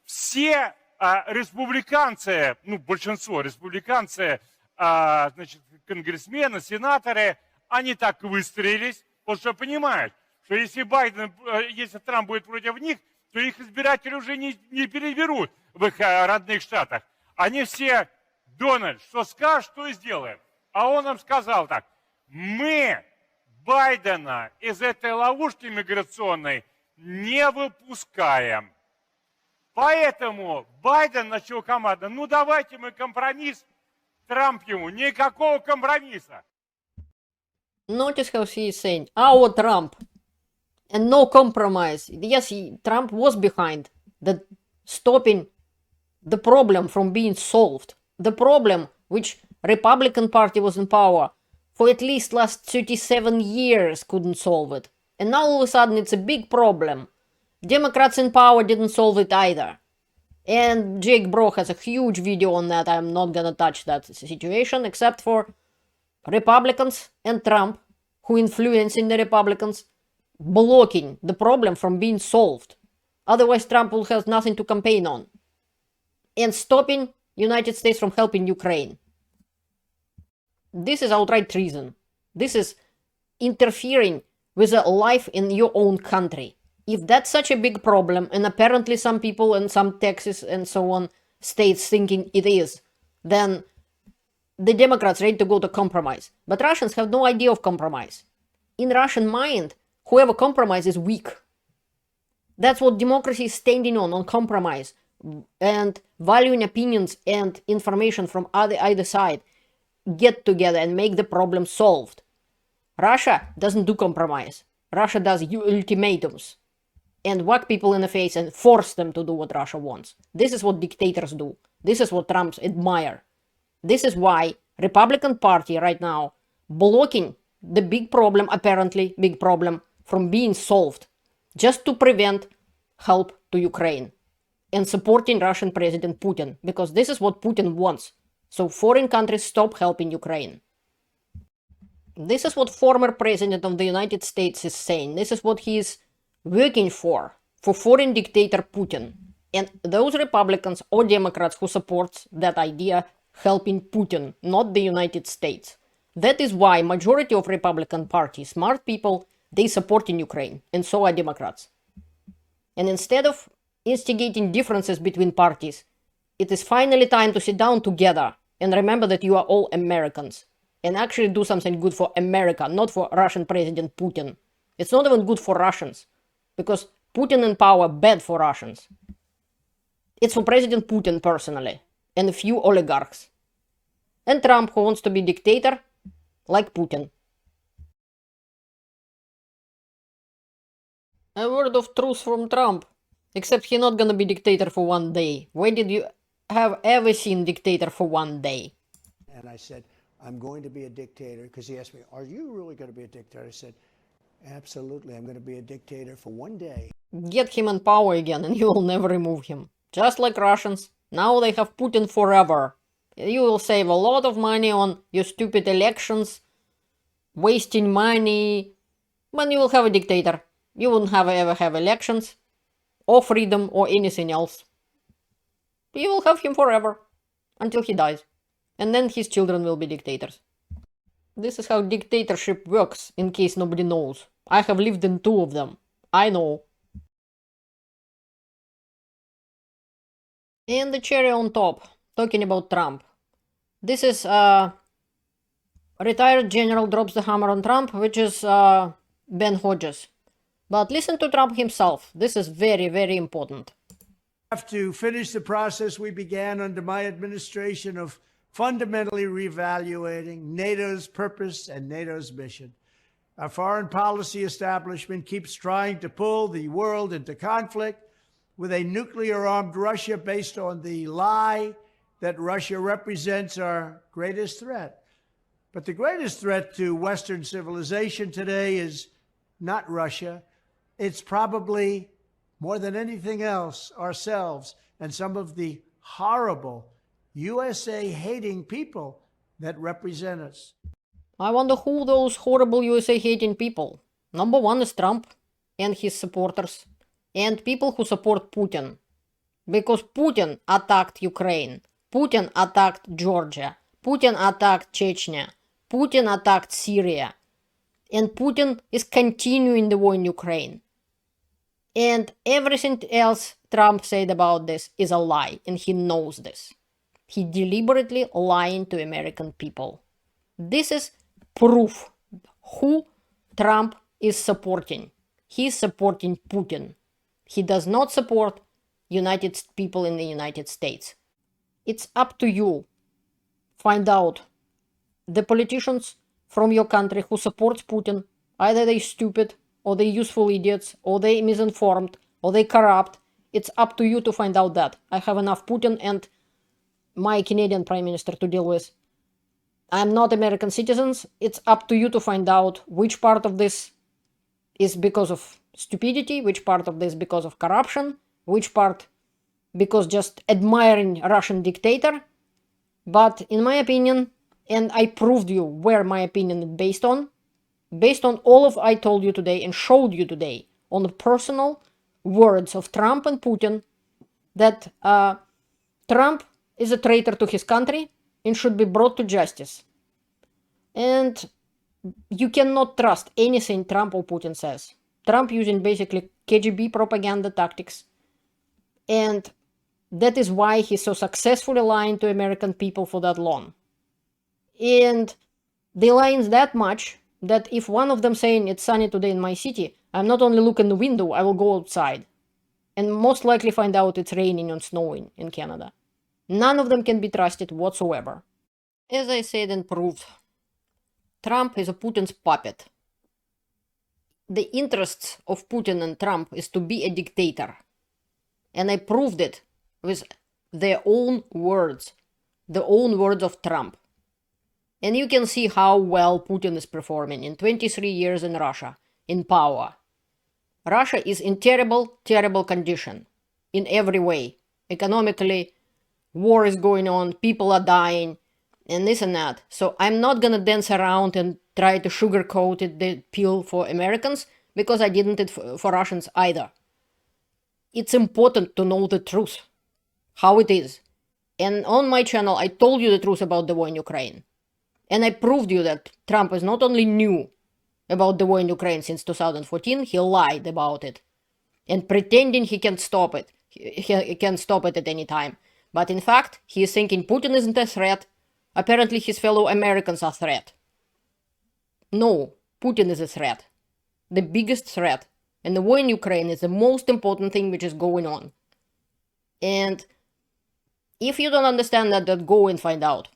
все республиканцы, ну, большинство республиканцы, значит, конгрессмены, сенаторы, они так выстроились, потому что понимают, что если если Трамп будет против них, то их избиратели уже не переберут в их родных штатах. Они все, Дональд, что скажешь, что и сделаем. А он им сказал так, мы Байдена из этой ловушки миграционной не выпускаем. Поэтому Байден начал команду, ну давайте мы компромисс, Трамп ему, никакого компромисса. Notice how he is saying, our Trump, and no compromise. Yes, Trump was behind the stopping the problem from being solved. The problem which Republican Party was in power for at least last 37 years couldn't solve it. And now all of a sudden it's a big problem. Democrats in power didn't solve it either. And Jake Bro has a huge video on that. I'm not gonna touch that situation, except for Republicans and Trump, who influencing the Republicans, blocking the problem from being solved. Otherwise, Trump will have nothing to campaign on. And stopping United States from helping Ukraine. This is outright treason. This is interfering with a life in your own country. If that's such a big problem, and apparently some people in some Texas and so on states thinking it is, then the Democrats ready to go to compromise. But Russians have no idea of compromise. In Russian mind, whoever compromises is weak. That's what democracy is standing on compromise and valuing opinions and information from either side. Get together and make the problem solved. Russia doesn't do compromise. Russia does ultimatums and whack people in the face and force them to do what Russia wants. This is what dictators do. This is what Trumps admire. This is why Republican Party right now blocking the big problem, apparently big problem, from being solved, just to prevent help to Ukraine and supporting Russian President Putin, because this is what Putin wants. So foreign countries stop helping Ukraine. This is what former President of the United States is saying. This is what he is working for foreign dictator Putin. And those Republicans or Democrats who support that idea helping Putin, not the United States. That is why majority of Republican Party, smart people, they support in Ukraine, and so are Democrats. And instead of instigating differences between parties, it is finally time to sit down together and remember that you are all Americans and actually do something good for America, not for Russian President Putin. It's not even good for Russians, because Putin in power bad for Russians. It's for President Putin personally, and a few oligarchs. And Trump, who wants to be dictator, like Putin. A word of truth from Trump. Except he's not gonna be dictator for one day. When did you have ever seen dictator for one day? And I said, I'm going to be a dictator, because he asked me, are you really going to be a dictator? I said, absolutely, I'm going to be a dictator for one day. Get him in power again and you will never remove him. Just like Russians. Now they have Putin forever. You will save a lot of money on your stupid elections, wasting money, but you will have a dictator. You won't ever have elections, or freedom, or anything else. You will have him forever, until he dies. And then his children will be dictators. This is how dictatorship works, in case nobody knows. I have lived in 2 of them. I know. And the cherry on top, talking about Trump. This is retired general drops the hammer on Trump, which is Ben Hodges. But listen to Trump himself. This is very, very important. We have to finish the process we began under my administration of fundamentally reevaluating NATO's purpose and NATO's mission. Our foreign policy establishment keeps trying to pull the world into conflict with a nuclear-armed Russia based on the lie that Russia represents our greatest threat. But the greatest threat to Western civilization today is not Russia. It's probably, more than anything else, ourselves and some of the horrible USA-hating people that represent us. I wonder who those horrible USA-hating people. Number 1 is Trump and his supporters, and people who support Putin. Because Putin attacked Ukraine, Putin attacked Georgia, Putin attacked Chechnya, Putin attacked Syria, and Putin is continuing the war in Ukraine. And everything else Trump said about this is a lie, and he knows this. He deliberately lying to American people. This is proof who Trump is supporting. He's supporting Putin. He does not support United people in the United States. It's up to you. Find out the politicians from your country who supports Putin. Either they stupid, or they useful idiots, or they misinformed, or they corrupt. It's up to you to find out that. I have enough Putin and my Canadian Prime Minister to deal with. I'm not American citizens. It's up to you to find out which part of this is because of stupidity, which part of this because of corruption, which part because just admiring Russian dictator. But in my opinion, and I proved you where my opinion is based on all of I told you today and showed you today on the personal words of Trump and Putin, that Trump is a traitor to his country and should be brought to justice. And you cannot trust anything Trump or Putin says. Trump using basically KGB propaganda tactics. And that is why he's so successfully lying to American people for that long. And they lying that much that if one of them saying it's sunny today in my city, I'm not only looking in the window, I will go outside. And most likely find out it's raining and snowing in Canada. None of them can be trusted whatsoever. As I said and proved, Trump is a Putin's puppet. The interests of Putin and Trump is to be a dictator. And I proved it with their own words, the own words of Trump. And you can see how well Putin is performing in 23 years in Russia, in power. Russia is in terrible, terrible condition in every way. Economically, war is going on, people are dying, and this and that. So I'm not gonna dance around and try to sugarcoat it, the pill for Americans, because I didn't it for Russians either. It's important to know the truth, how it is. And on my channel, I told you the truth about the war in Ukraine. And I proved you that Trump is not only new about the war in Ukraine since 2014, he lied about it. And pretending he can stop it. He can stop it at any time. But in fact, he is thinking Putin isn't a threat. Apparently his fellow Americans are a threat. No, Putin is a threat. The biggest threat. And the war in Ukraine is the most important thing which is going on. And if you don't understand that, then go and find out.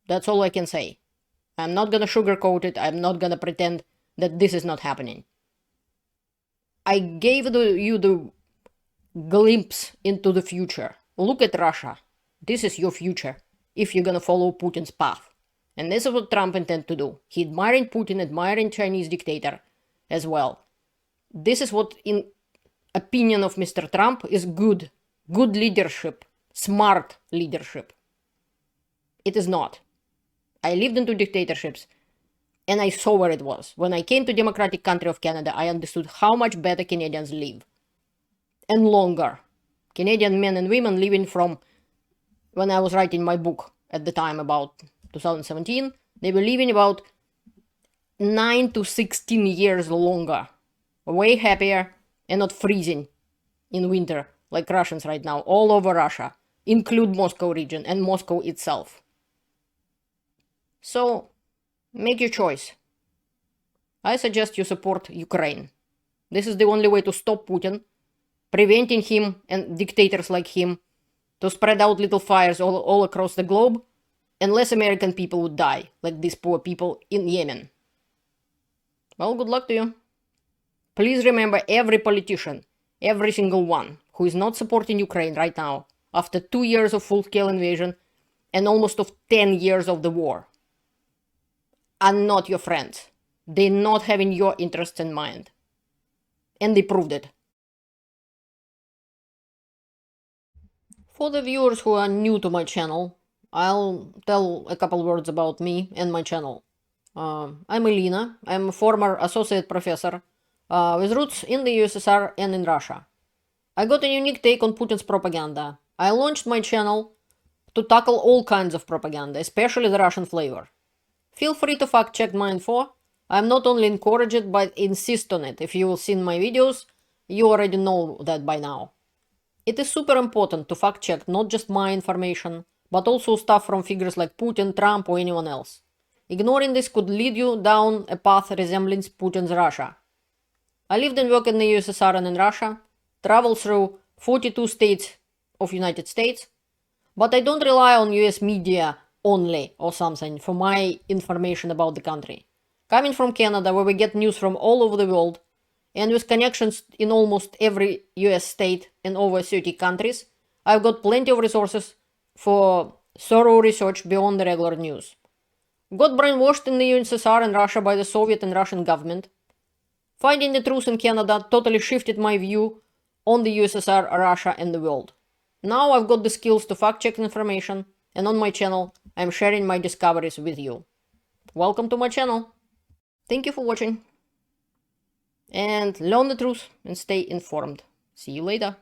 That's all I can say. I'm not gonna sugarcoat it. I'm not gonna pretend that this is not happening. I gave you the glimpse into the future. Look at Russia. This is your future if you're gonna follow Putin's path. And this is what Trump intends to do. He admiring Putin, admiring Chinese dictator as well. This is what, in opinion of Mr. Trump, is good. Good leadership. Smart leadership. It is not. I lived into dictatorships, and I saw where it was. When I came to democratic country of Canada, I understood how much better Canadians live. And longer. Canadian men and women living from, when I was writing my book at the time about 2017, they were living about 9 to 16 years longer. Way happier and not freezing in winter like Russians right now all over Russia, include Moscow region and Moscow itself. So, make your choice. I suggest you support Ukraine. This is the only way to stop Putin, preventing him and dictators like him to spread out little fires all across the globe, and less American people would die, like these poor people in Yemen. Well, good luck to you. Please remember every politician, every single one, who is not supporting Ukraine right now, after 2 years of full-scale invasion and almost of 10 years of the war, are not your friends. They're not having your interests in mind. And they proved it. For the viewers who are new to my channel, I'll tell a couple words about me and my channel. I'm Elena. I'm a former associate professor with roots in the USSR and in Russia. I got a unique take on Putin's propaganda. I launched my channel to tackle all kinds of propaganda, especially the Russian flavor. Feel free to fact-check my info. I'm not only encourage it, but insist on it. If you've seen my videos, you already know that by now. It is super important to fact-check not just my information, but also stuff from figures like Putin, Trump, or anyone else. Ignoring this could lead you down a path resembling Putin's Russia. I lived and worked in the USSR and in Russia, traveled through 42 states of United States, but I don't rely on US media only or something for my information about the country. Coming from Canada, where we get news from all over the world, and with connections in almost every US state and over 30 countries, I've got plenty of resources for thorough research beyond the regular news. Got brainwashed in the USSR and Russia by the Soviet and Russian government. Finding the truth in Canada totally shifted my view on the USSR, Russia, and the world. Now I've got the skills to fact-check information, and on my channel, I'm sharing my discoveries with you. Welcome to my channel. Thank you for watching. And learn the truth and stay informed. See you later.